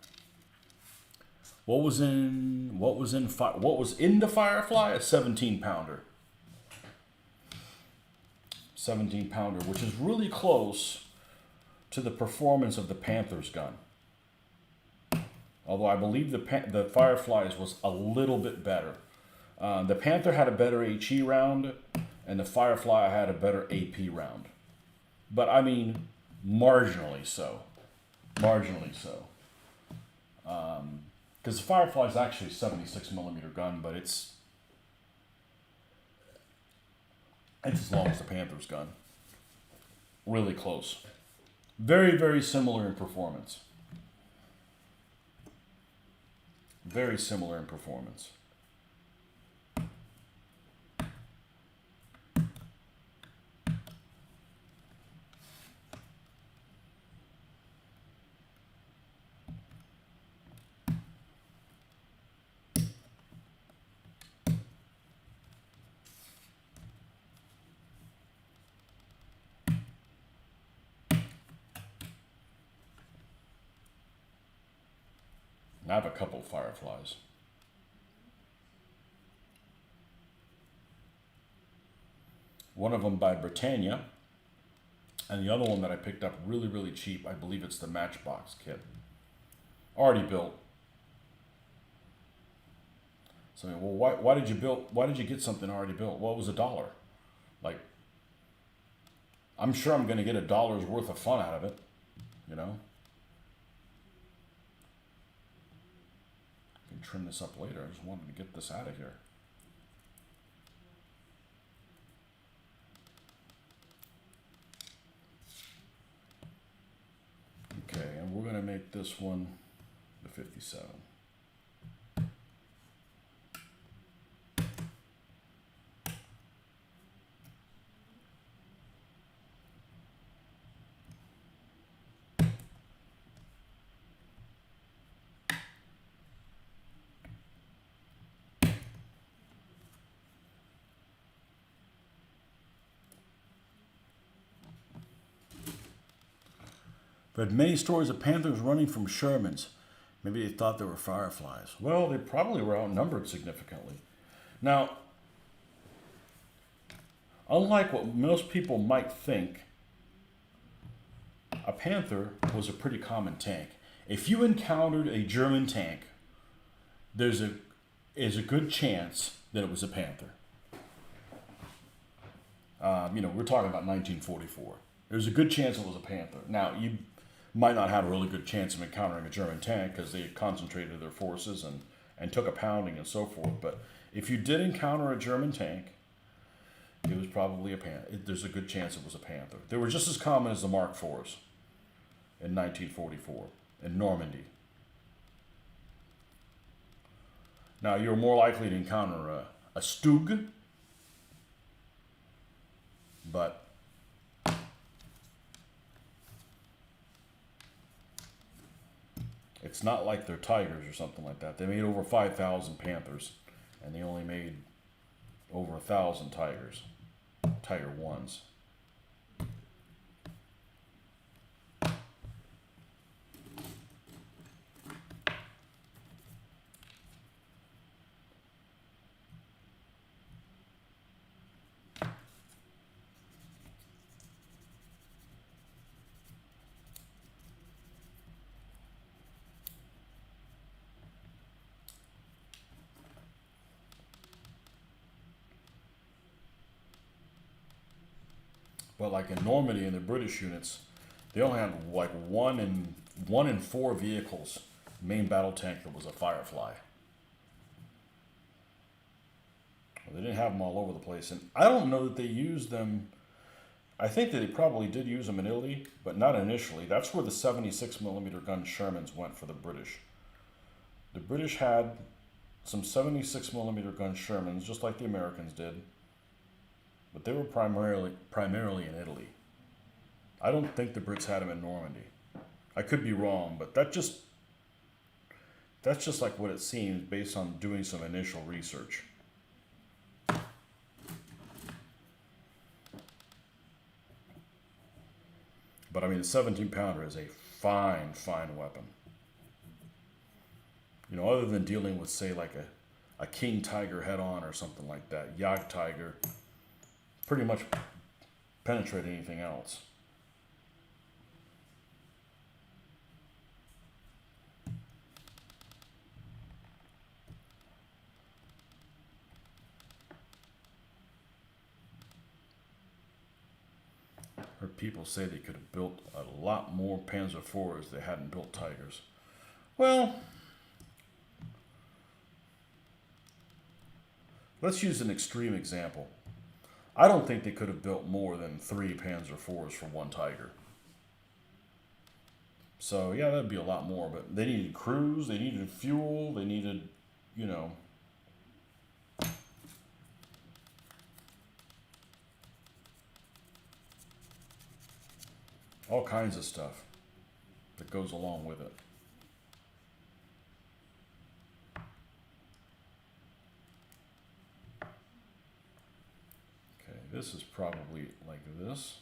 What was in the Firefly? A 17 pounder. 17 pounder, which is really close to the performance of the Panther's gun. Although I believe the Firefly's was a little bit better. The Panther had a better HE round, and the Firefly had a better AP round. But I mean, marginally so. Marginally so. Because the Firefly is actually a 76 millimeter gun, but it's as long as the Panther's gun. Really close. Very, very similar in performance. Very similar in performance. I have a couple of Fireflies. One of them by Britannia, and the other one that I picked up really, really cheap. I believe it's the Matchbox kit. Already built. So, well, why did you build? Why did you get something already built? Well, it was $1. Like, I'm sure I'm going to get $1 worth of fun out of it, you know. I can trim this up later. I just wanted to get this out of here. Okay, and we're going to make this one the 57. But many stories of Panthers running from Shermans. Maybe they thought they were Fireflies. Well, they probably were outnumbered significantly. Now, unlike what most people might think, a Panther was a pretty common tank. If you encountered a German tank, there's a good chance that it was a Panther. We're talking about 1944. There's a good chance it was a Panther. Now, you might not have a really good chance of encountering a German tank because they concentrated their forces and took a pounding and so forth. But if you did encounter a German tank, it was probably a Panther. There's a good chance it was a Panther. They were just as common as the Mark IVs in 1944 in Normandy. Now, you're more likely to encounter a Stug, but it's not like they're Tigers or something like that. They made over 5,000 Panthers, and they only made over 1,000 Tigers, Tiger 1s. But like in Normandy in the British units, they only had like one in 4 vehicles main battle tank that was a Firefly. Well, they didn't have them all over the place, and I don't know that they used them. I think that they probably did use them in Italy, but not initially. That's where the 76 millimeter gun Shermans went for the British. The British had some 76 millimeter gun Shermans, just like the Americans did. But they were primarily in Italy. I don't think the Brits had them in Normandy. I could be wrong, but that's just like what it seems based on doing some initial research. But I mean, the 17 pounder is a fine, fine weapon. You know, other than dealing with, say, like a king tiger head on or something like that, Yag tiger, pretty much penetrate anything else. Heard people say they could have built a lot more Panzer IVs if they hadn't built tigers. Well, let's use an extreme example. I don't think they could have built more than 3 Panzer IVs for one tiger. So yeah, that'd be a lot more, but they needed crews, they needed fuel, they needed, you know, all kinds of stuff that goes along with it. Okay, this is probably like this.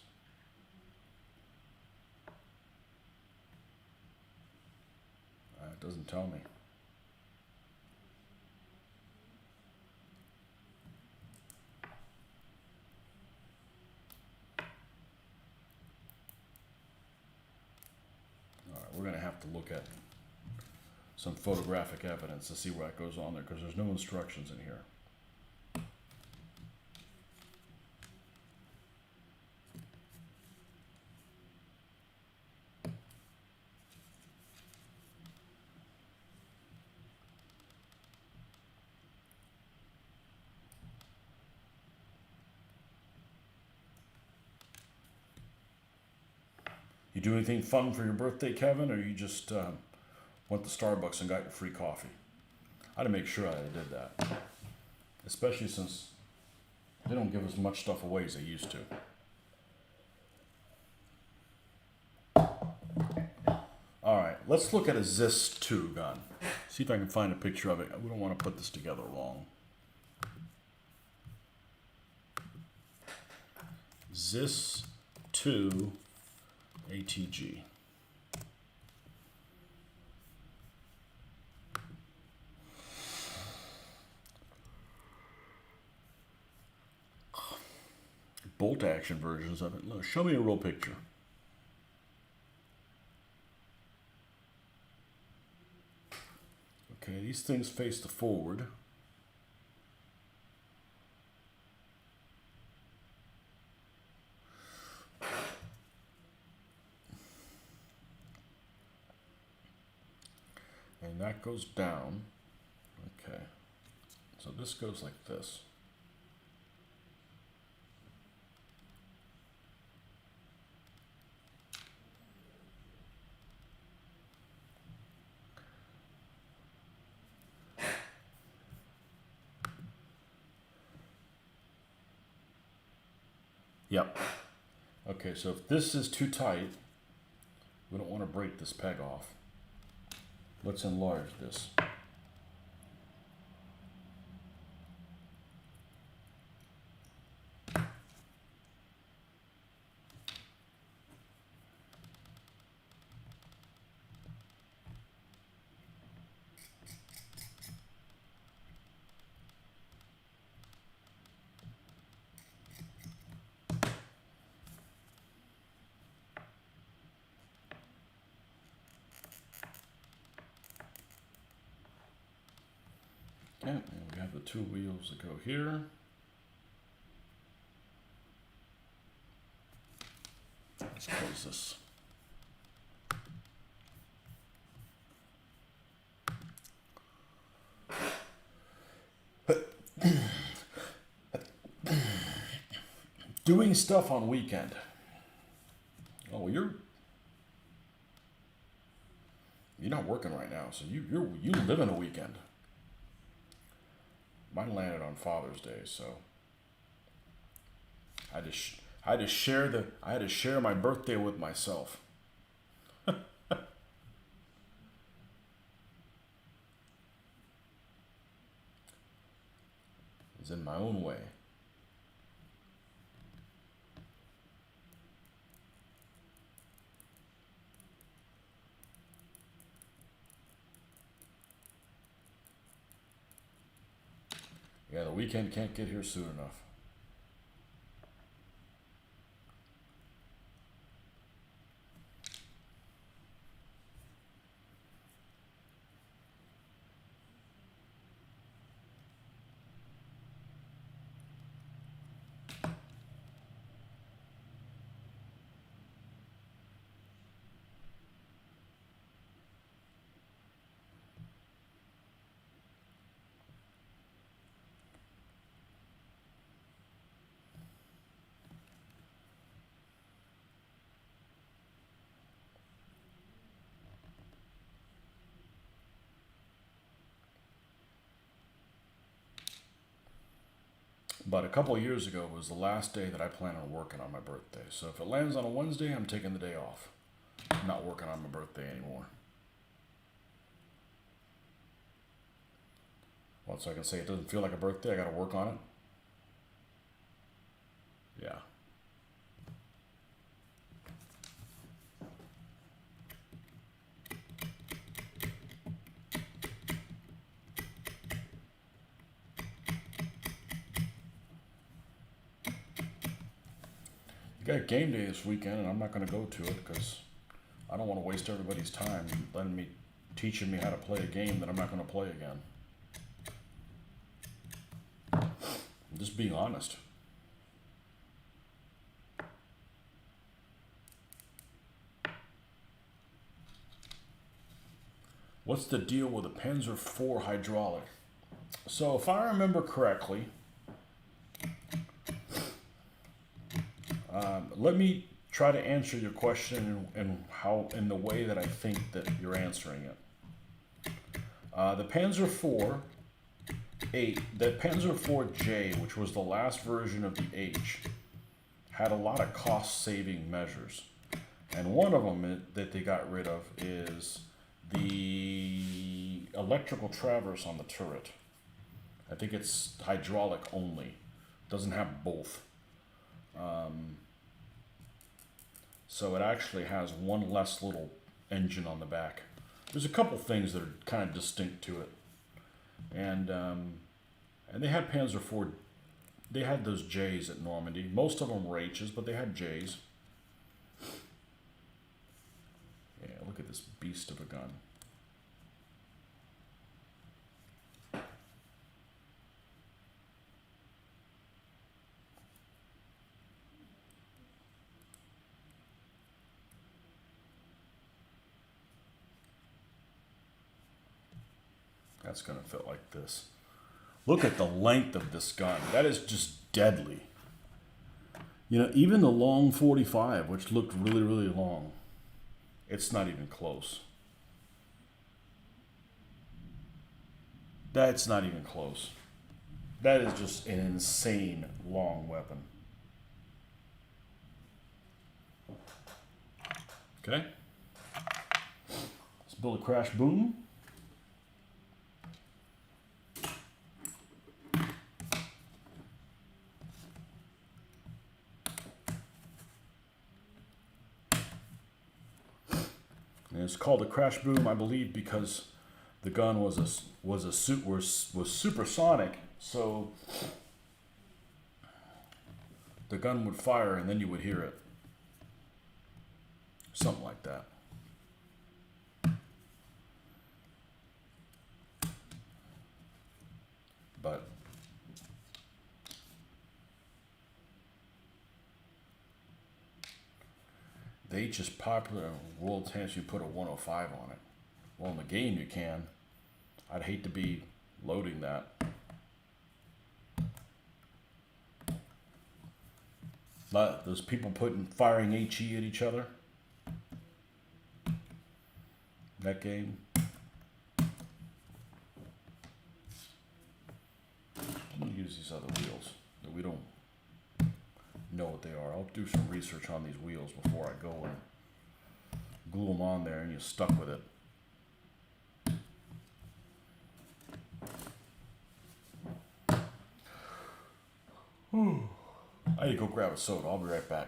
It doesn't tell me. All right, we're going to have to look at some photographic evidence to see what goes on there, because there's no instructions in here. You do anything fun for your birthday, Kevin, or you just went to Starbucks and got your free coffee? I had to make sure I did that, especially since they don't give as much stuff away as they used to. All right, let's look at a Zis 2 gun. See if I can find a picture of it. We don't want to put this together wrong. Zis 2 ATG. Bolt action versions of it. Look, show me a real picture. Okay, these things face the forward. And that goes down. Okay. So this goes like this. Yep. Okay, so if this is too tight, we don't want to break this peg off. Let's enlarge this. Okay, and we have the 2 wheels that go here. Let's close this. Doing stuff on weekend. Oh, you're not working right now, so you live in a weekend. Mine landed on Father's Day, so I had to share my birthday with myself. It's in my own way. Yeah, the weekend can't get here soon enough. But a couple of years ago was the last day that I plan on working on my birthday. So if it lands on a Wednesday, I'm taking the day off. I'm not working on my birthday anymore. Well, so I can say it doesn't feel like a birthday, I gotta work on it. Yeah. You got game day this weekend, and I'm not gonna go to it because I don't want to waste everybody's time teaching me how to play a game that I'm not gonna play again. I'm just being honest. What's the deal with a Panzer IV hydraulic? So if I remember correctly, let me try to answer your question in the way that I think that you're answering it. The Panzer IV the Panzer IV-J, which was the last version of the H, had a lot of cost-saving measures, and one of them that they got rid of is the electrical traverse on the turret. I think it's hydraulic only, doesn't have both. So it actually has one less little engine on the back. There's a couple things that are kind of distinct to it, and they had Panzer IV. They had those J's at Normandy. Most of them were H's, but they had J's. Yeah, look at this beast of a gun. That's going to fit like this. Look at the length of this gun. That is just deadly. You know, even the long 45, which looked really, really long, it's not even close. That's not even close. That is just an insane long weapon. Okay. Let's build a crash boom. And it's called a crash boom, I believe, because the gun was supersonic, so the gun would fire and then you would hear it. Something like that. But the H is popular in world tanks. You put a 105 on it. Well, in the game you can. I'd hate to be loading that. But those people firing HE at each other. That game. I'm gonna use these other wheels that we don't know what they are. I'll do some research on these wheels before I go and glue them on there and you're stuck with it. I need to go grab a soda. I'll be right back.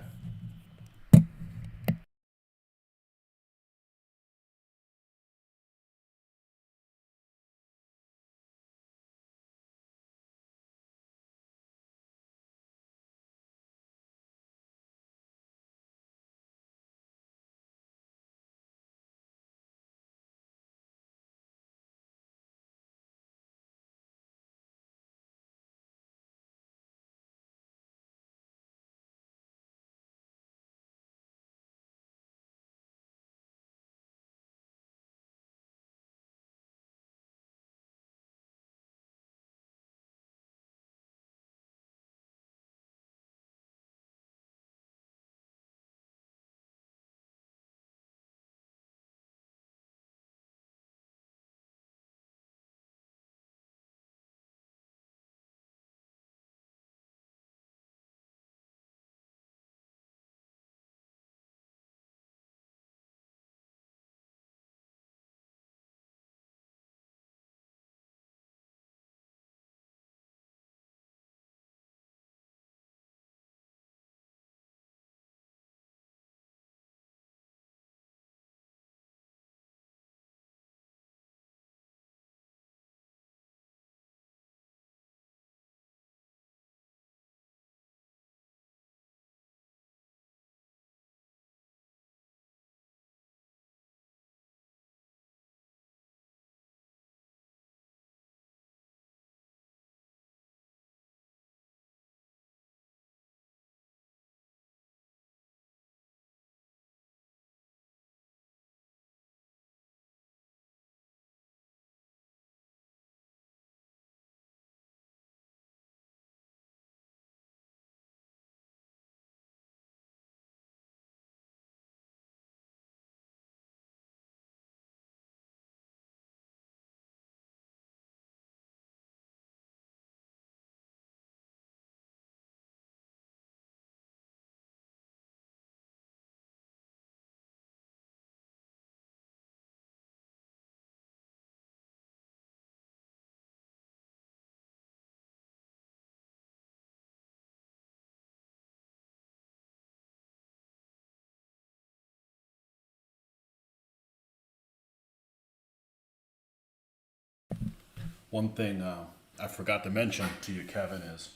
One thing I forgot to mention to you, Kevin, is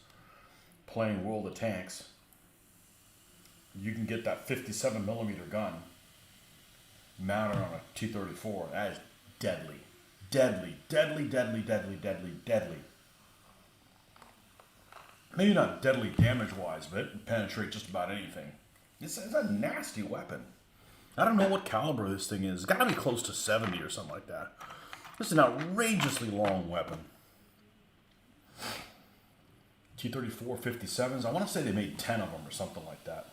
playing World of Tanks. You can get that 57 millimeter gun mounted on a T-34. That is deadly. Deadly, deadly, deadly, deadly, deadly, deadly. Maybe not deadly damage-wise, but it can penetrate just about anything. It's a nasty weapon. I don't know what caliber this thing is. It's got to be close to 70 or something like that. This is an outrageously long weapon. T-34 57s. I want to say they made 10 of them or something like that.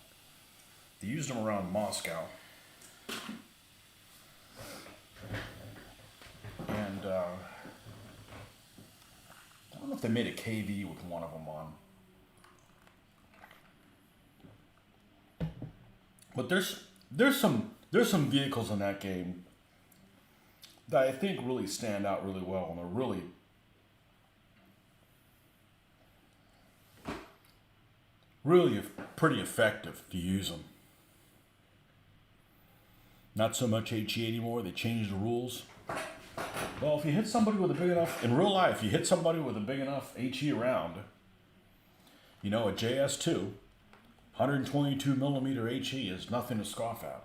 They used them around Moscow. And I don't know if they made a KV with one of them on. But there's some vehicles in that game that I think really stand out really well, and they're really pretty effective if you use them. Not so much HE anymore. They changed the rules. Well, if you hit somebody with a big enough, in real life, you hit somebody with a big enough HE round, you know, a JS2, 122 millimeter HE is nothing to scoff at.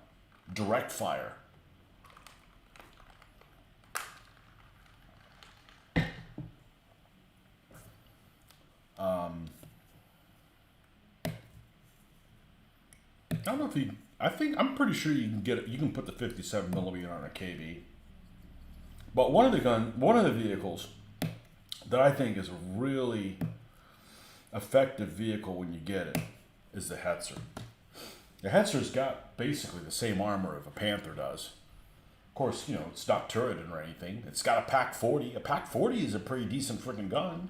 Direct fire. I don't know if I'm pretty sure you can put the 57 millimeter on a KV. But one of the vehicles that I think is a really effective vehicle when you get it is the Hetzer. The Hetzer's got basically the same armor as a Panther does. Of course, you know, it's not turreted or anything. It's got a PaK 40. A PaK 40 is a pretty decent freaking gun.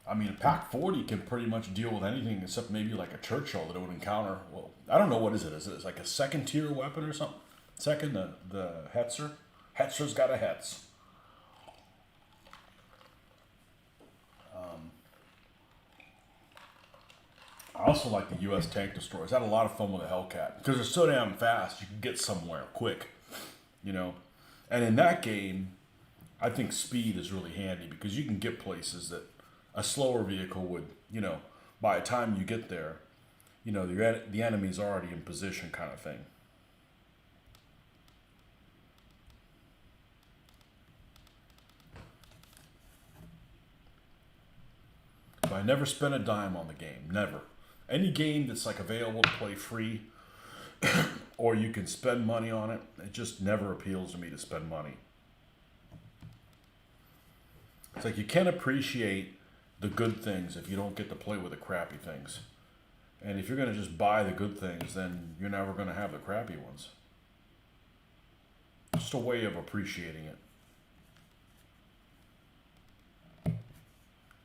I mean, a PaK 40 can pretty much deal with anything except maybe like a Churchill that it would encounter. Well, I don't know, what is it? Is it like a second tier weapon or something? Second, the Hetzer? Hetzer's got a Hetz. I also like the U.S. tank destroyers. I had a lot of fun with the Hellcat because they're so damn fast. You can get somewhere quick, you know. And in that game, I think speed is really handy because you can get places that a slower vehicle would, you know, by the time you get there, you know, the enemy's already in position, kind of thing. But I never spent a dime on the game. Never. Any game that's like available to play free or you can spend money on it, it just never appeals to me to spend money. It's like you can't appreciate the good things if you don't get to play with the crappy things. And if you're going to just buy the good things, then you're never going to have the crappy ones. Just a way of appreciating it.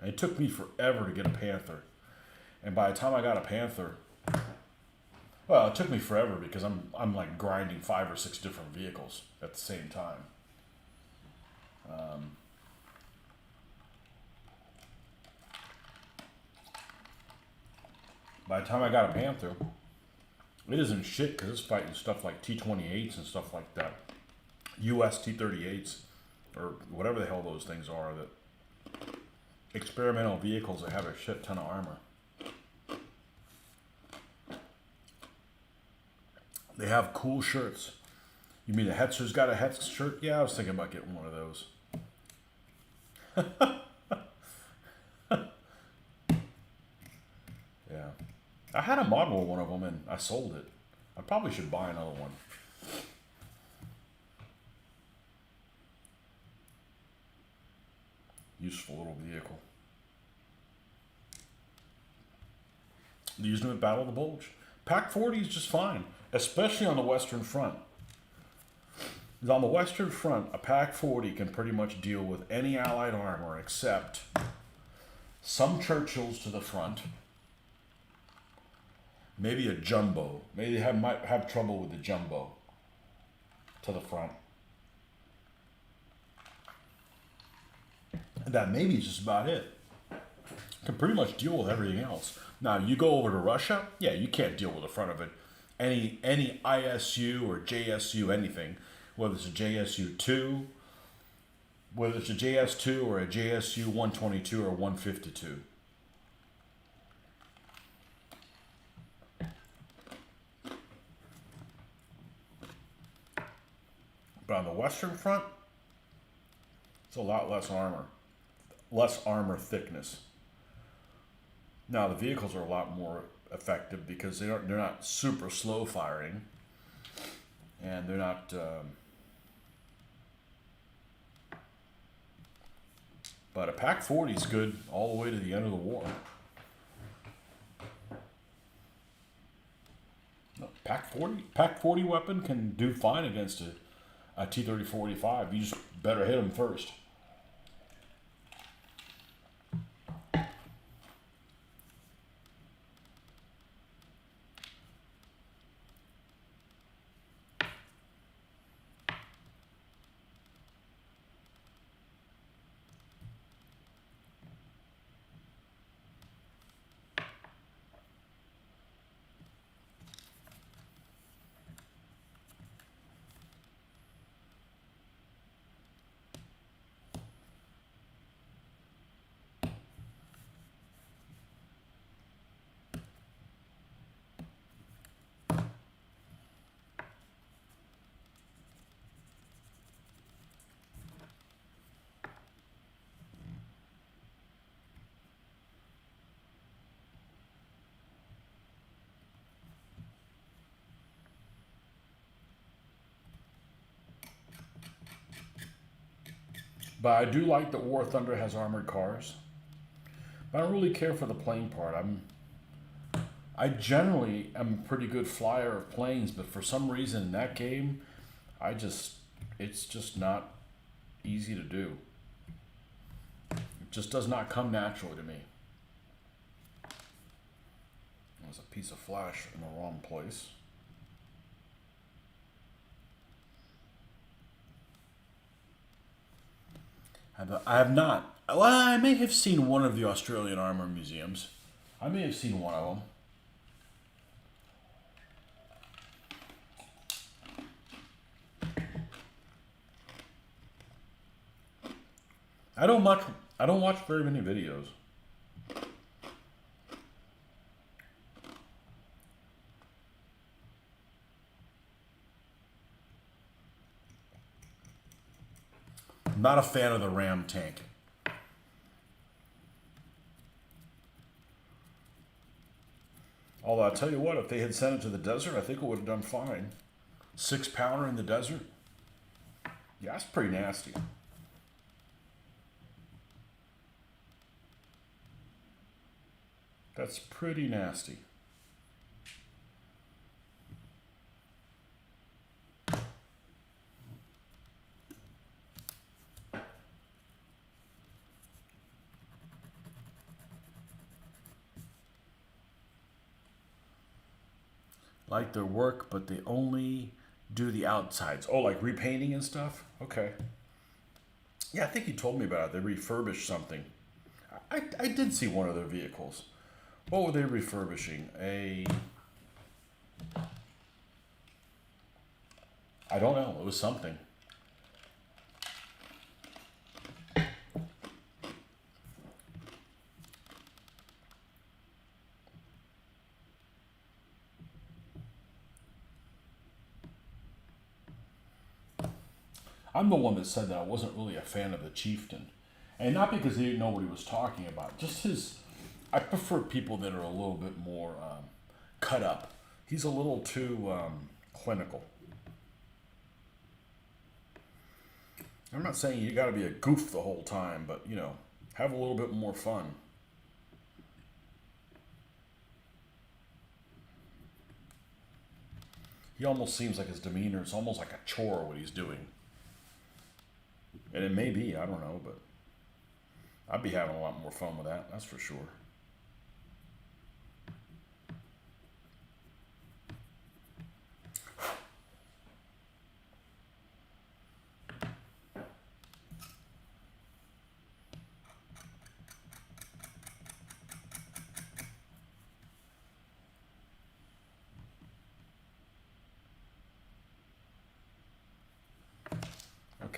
And it took me forever to get a Panther. And by the time I got a Panther, well, it took me forever because I'm like grinding 5 or 6 different vehicles at the same time. By the time I got a Panther, it isn't shit because it's fighting stuff like T-28s and stuff like that. US T-38s, or whatever the hell those things are, that experimental vehicles that have a shit ton of armor. They have cool shirts. You mean the Hetzer's got a Hetz shirt? Yeah, I was thinking about getting one of those. Yeah. I had a model of one of them and I sold it. I probably should buy another one. Useful little vehicle. Used them at Battle of the Bulge. PaK 40 is just fine, especially on the Western Front. On the Western Front, a PaK 40 can pretty much deal with any Allied armor except some Churchills to the front. Maybe a Jumbo. Maybe they might have trouble with the Jumbo to the front. And that maybe is just about it. Can pretty much deal with everything else. Now, you go over to Russia, yeah, you can't deal with the front of it. Any ISU or JSU, anything, whether it's a JSU-2, whether it's a JS2 or a JSU-122 or 152. But on the Western Front, it's a lot less armor thickness. Now the vehicles are a lot more effective because they're not super slow firing, and they're not. But a Pac 40 is good all the way to the end of the war. No, Pac 40 weapon can do fine against a T-34-85. You just better hit them first. But I do like that War Thunder has armored cars. But I don't really care for the plane part. I generally am a pretty good flyer of planes, but for some reason in that game, it's just not easy to do. It just does not come naturally to me. There's a piece of flash in the wrong place. I have not. Well, I may have seen one of the Australian armor museums. I may have seen one of them. I don't watch very many videos. I'm not a fan of the Ram tank. Although I'll tell you what, if they had sent it to the desert, I think it would have done fine. 6-pounder in the desert? Yeah, that's pretty nasty. That's pretty nasty. Like their work, but they only do the outsides. Oh, like repainting and stuff? Okay. Yeah, I think you told me about it. They refurbished something. I did see one of their vehicles. What were they refurbishing? I don't know. It was something. I'm the one that said that I wasn't really a fan of the Chieftain. And not because he didn't know what he was talking about. Just I prefer people that are a little bit more cut up. He's a little too clinical. I'm not saying you got to be a goof the whole time, but, have a little bit more fun. He almost seems like his demeanor is almost like a chore what he's doing. And it may be, I don't know, but I'd be having a lot more fun with that, that's for sure.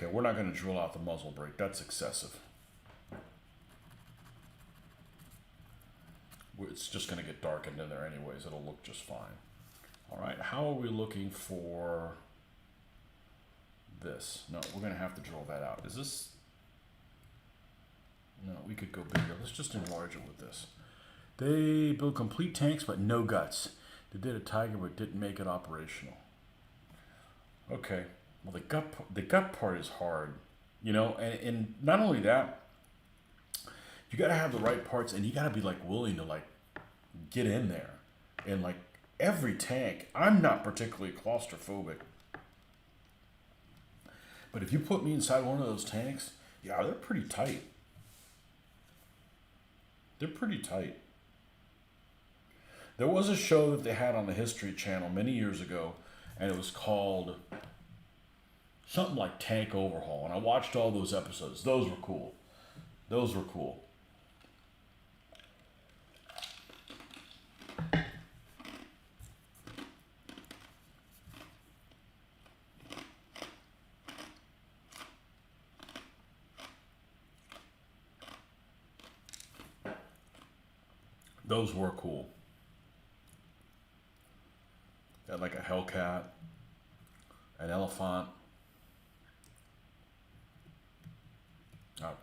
Okay, we're not going to drill out the muzzle brake. That's excessive. It's just going to get darkened in there anyways. It'll look just fine. All right, how are we looking for this? No, we're going to have to drill that out. Is this... No, we could go bigger. Let's just enlarge it with this. They build complete tanks, but no guts. They did a Tiger, but didn't make it operational. Okay. Well, the gut part is hard, you know, and not only that, you got to have the right parts, and you got to be like willing to like get in there, and like every tank. I'm not particularly claustrophobic, but if you put me inside one of those tanks, yeah, they're pretty tight. They're pretty tight. There was a show that they had on the History Channel many years ago, and it was called something like Tank Overhaul. And I watched all those episodes. Those were cool. Those were cool. Those were cool. Got like a Hellcat, an Elephant.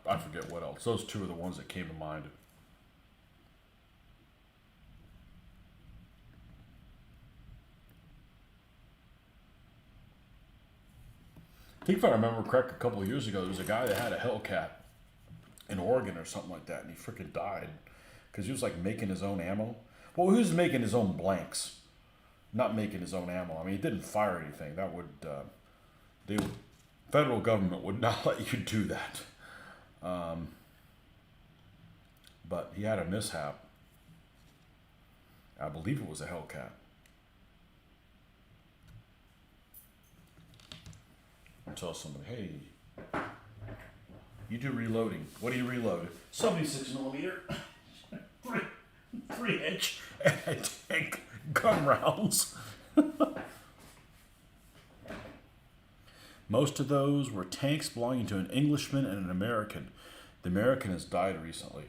I forget what else. Those two are the ones that came to mind. I think if I remember correct, a couple of years ago, there was a guy that had a Hellcat in Oregon or something like that, and he freaking died because he was like making his own ammo. Well, he was making his own blanks, not making his own ammo. I mean, he didn't fire anything. That would, federal government would not let you do that. But he had a mishap. I believe it was a Hellcat. I'll tell somebody, hey, you do reloading. What do you reload? 76 millimeter, 3-inch, and tank gun rounds. Most of those were tanks belonging to an Englishman and an American. The American has died recently.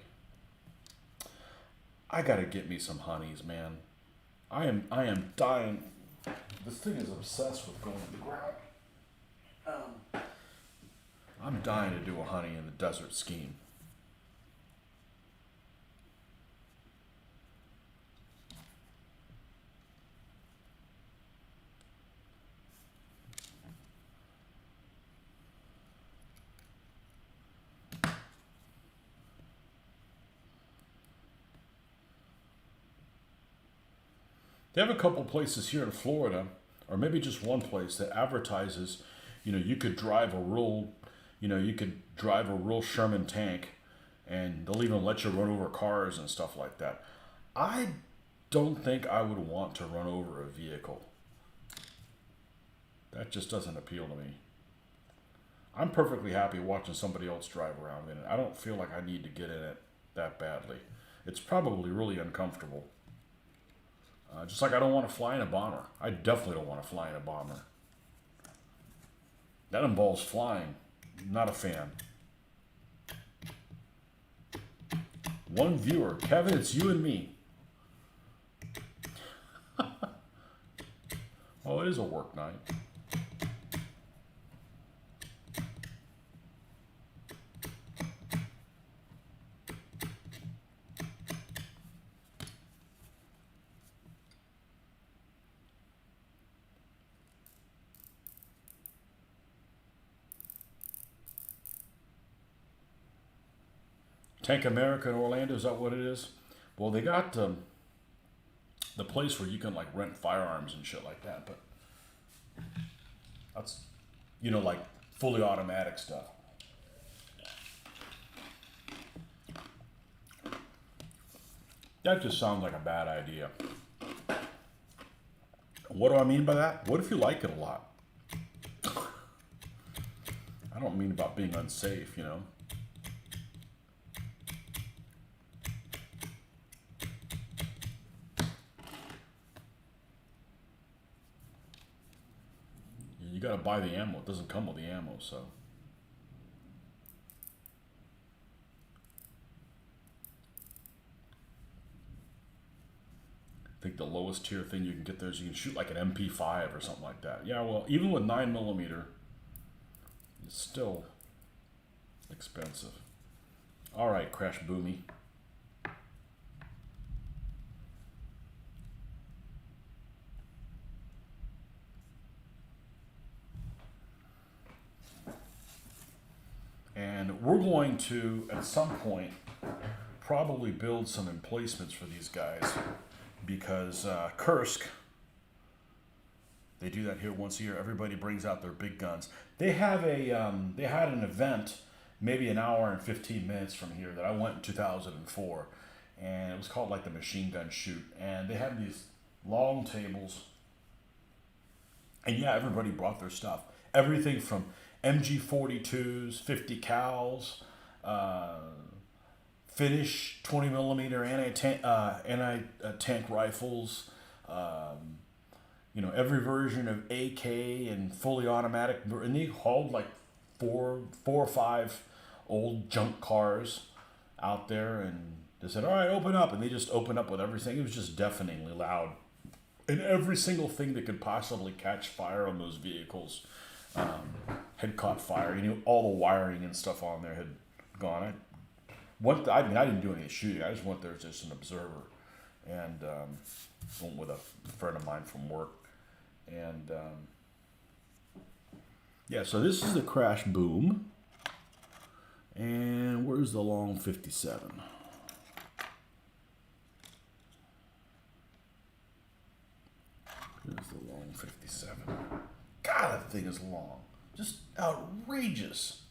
I gotta get me some honeys, man. I am dying. This thing is obsessed with going to the ground. I'm dying to do a honey in the desert scheme. They have a couple places here in Florida, or maybe just one place that advertises, you know, you could drive a real Sherman tank, and they'll even let you run over cars and stuff like that. I don't think I would want to run over a vehicle. That just doesn't appeal to me. I'm perfectly happy watching somebody else drive around in it. I don't feel like I need to get in it that badly. It's probably really uncomfortable. Just like I don't want to fly in a bomber. I definitely don't want to fly in a bomber. That involves flying. Not a fan. One viewer. Kevin, it's you and me. Oh, it is a work night. Tank America in Orlando, is that what it is? Well, they got the place where you can like rent firearms and shit like that, but that's, you know, like fully automatic stuff. That just sounds like a bad idea. What do I mean by that? What if you like it a lot? I don't mean about being unsafe, you know. You gotta buy the ammo. It doesn't come with the ammo, so. I think the lowest tier thing you can get there is you can shoot like an MP5 or something like that. Yeah, well, even with 9mm, it's still expensive. All right, Crash Boomy. And we're going to, at some point, probably build some emplacements for these guys because Kursk, they do that here once a year. Everybody brings out their big guns. They have they had an event maybe an hour and 15 minutes from here that I went in 2004, and it was called like the machine gun shoot. And they had these long tables, and yeah, everybody brought their stuff. Everything from MG42s, 50 cals, Finnish 20mm anti-tank rifles, you know, every version of AK and fully automatic. And they hauled like four or five old junk cars out there, and they said, all right, open up. And they just opened up with everything. It was just deafeningly loud. And every single thing that could possibly catch fire on those vehicles had caught fire. You know, all the wiring and stuff on there had gone. I didn't do any shooting. I just went there as just an observer, and went with a friend of mine from work. And yeah, so this is the Crash Boom. And where's the long 57? Here's the long 57. God, that thing is long. Just outrageous.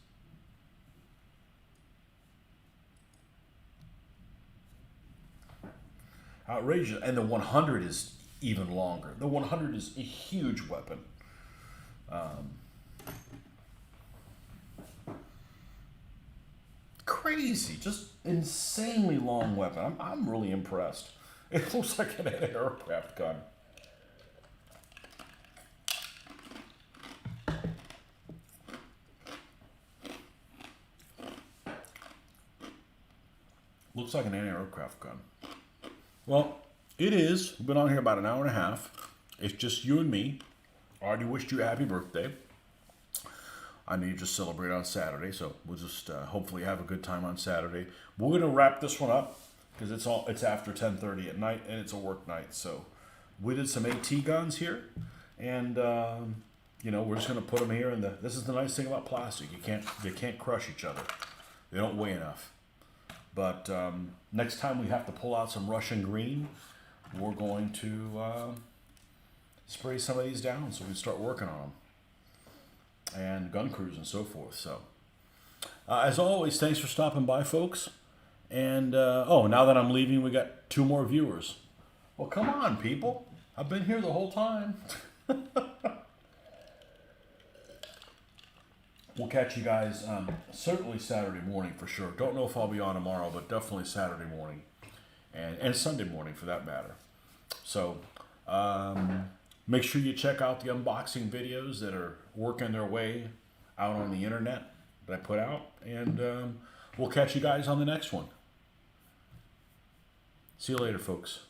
Outrageous. And the 100 is even longer. The 100 is a huge weapon. Crazy. Just insanely long weapon. I'm really impressed. It looks like an aircraft gun. Looks like an anti-aircraft gun. Well, it is. We've been on here about an hour and a half. It's just you and me. I already wished you a happy birthday. I know you just celebrated on Saturday, so we'll just hopefully have a good time on Saturday. We're gonna wrap this one up because it's after 10:30 at night and it's a work night. So we did some AT guns here, and you know, we're just gonna put them here. And this is the nice thing about plastic. They can't crush each other. They don't weigh enough. But next time we have to pull out some Russian green, we're going to spray some of these down so we can start working on them. And gun crews and so forth. So, as always, thanks for stopping by, folks. And, oh, now that I'm leaving, we got 2 more viewers. Well, come on, people. I've been here the whole time. We'll catch you guys certainly Saturday morning for sure. Don't know if I'll be on tomorrow, but definitely Saturday morning. And Sunday morning for that matter. So, make sure you check out the unboxing videos that are working their way out on the internet that I put out. And we'll catch you guys on the next one. See you later, folks.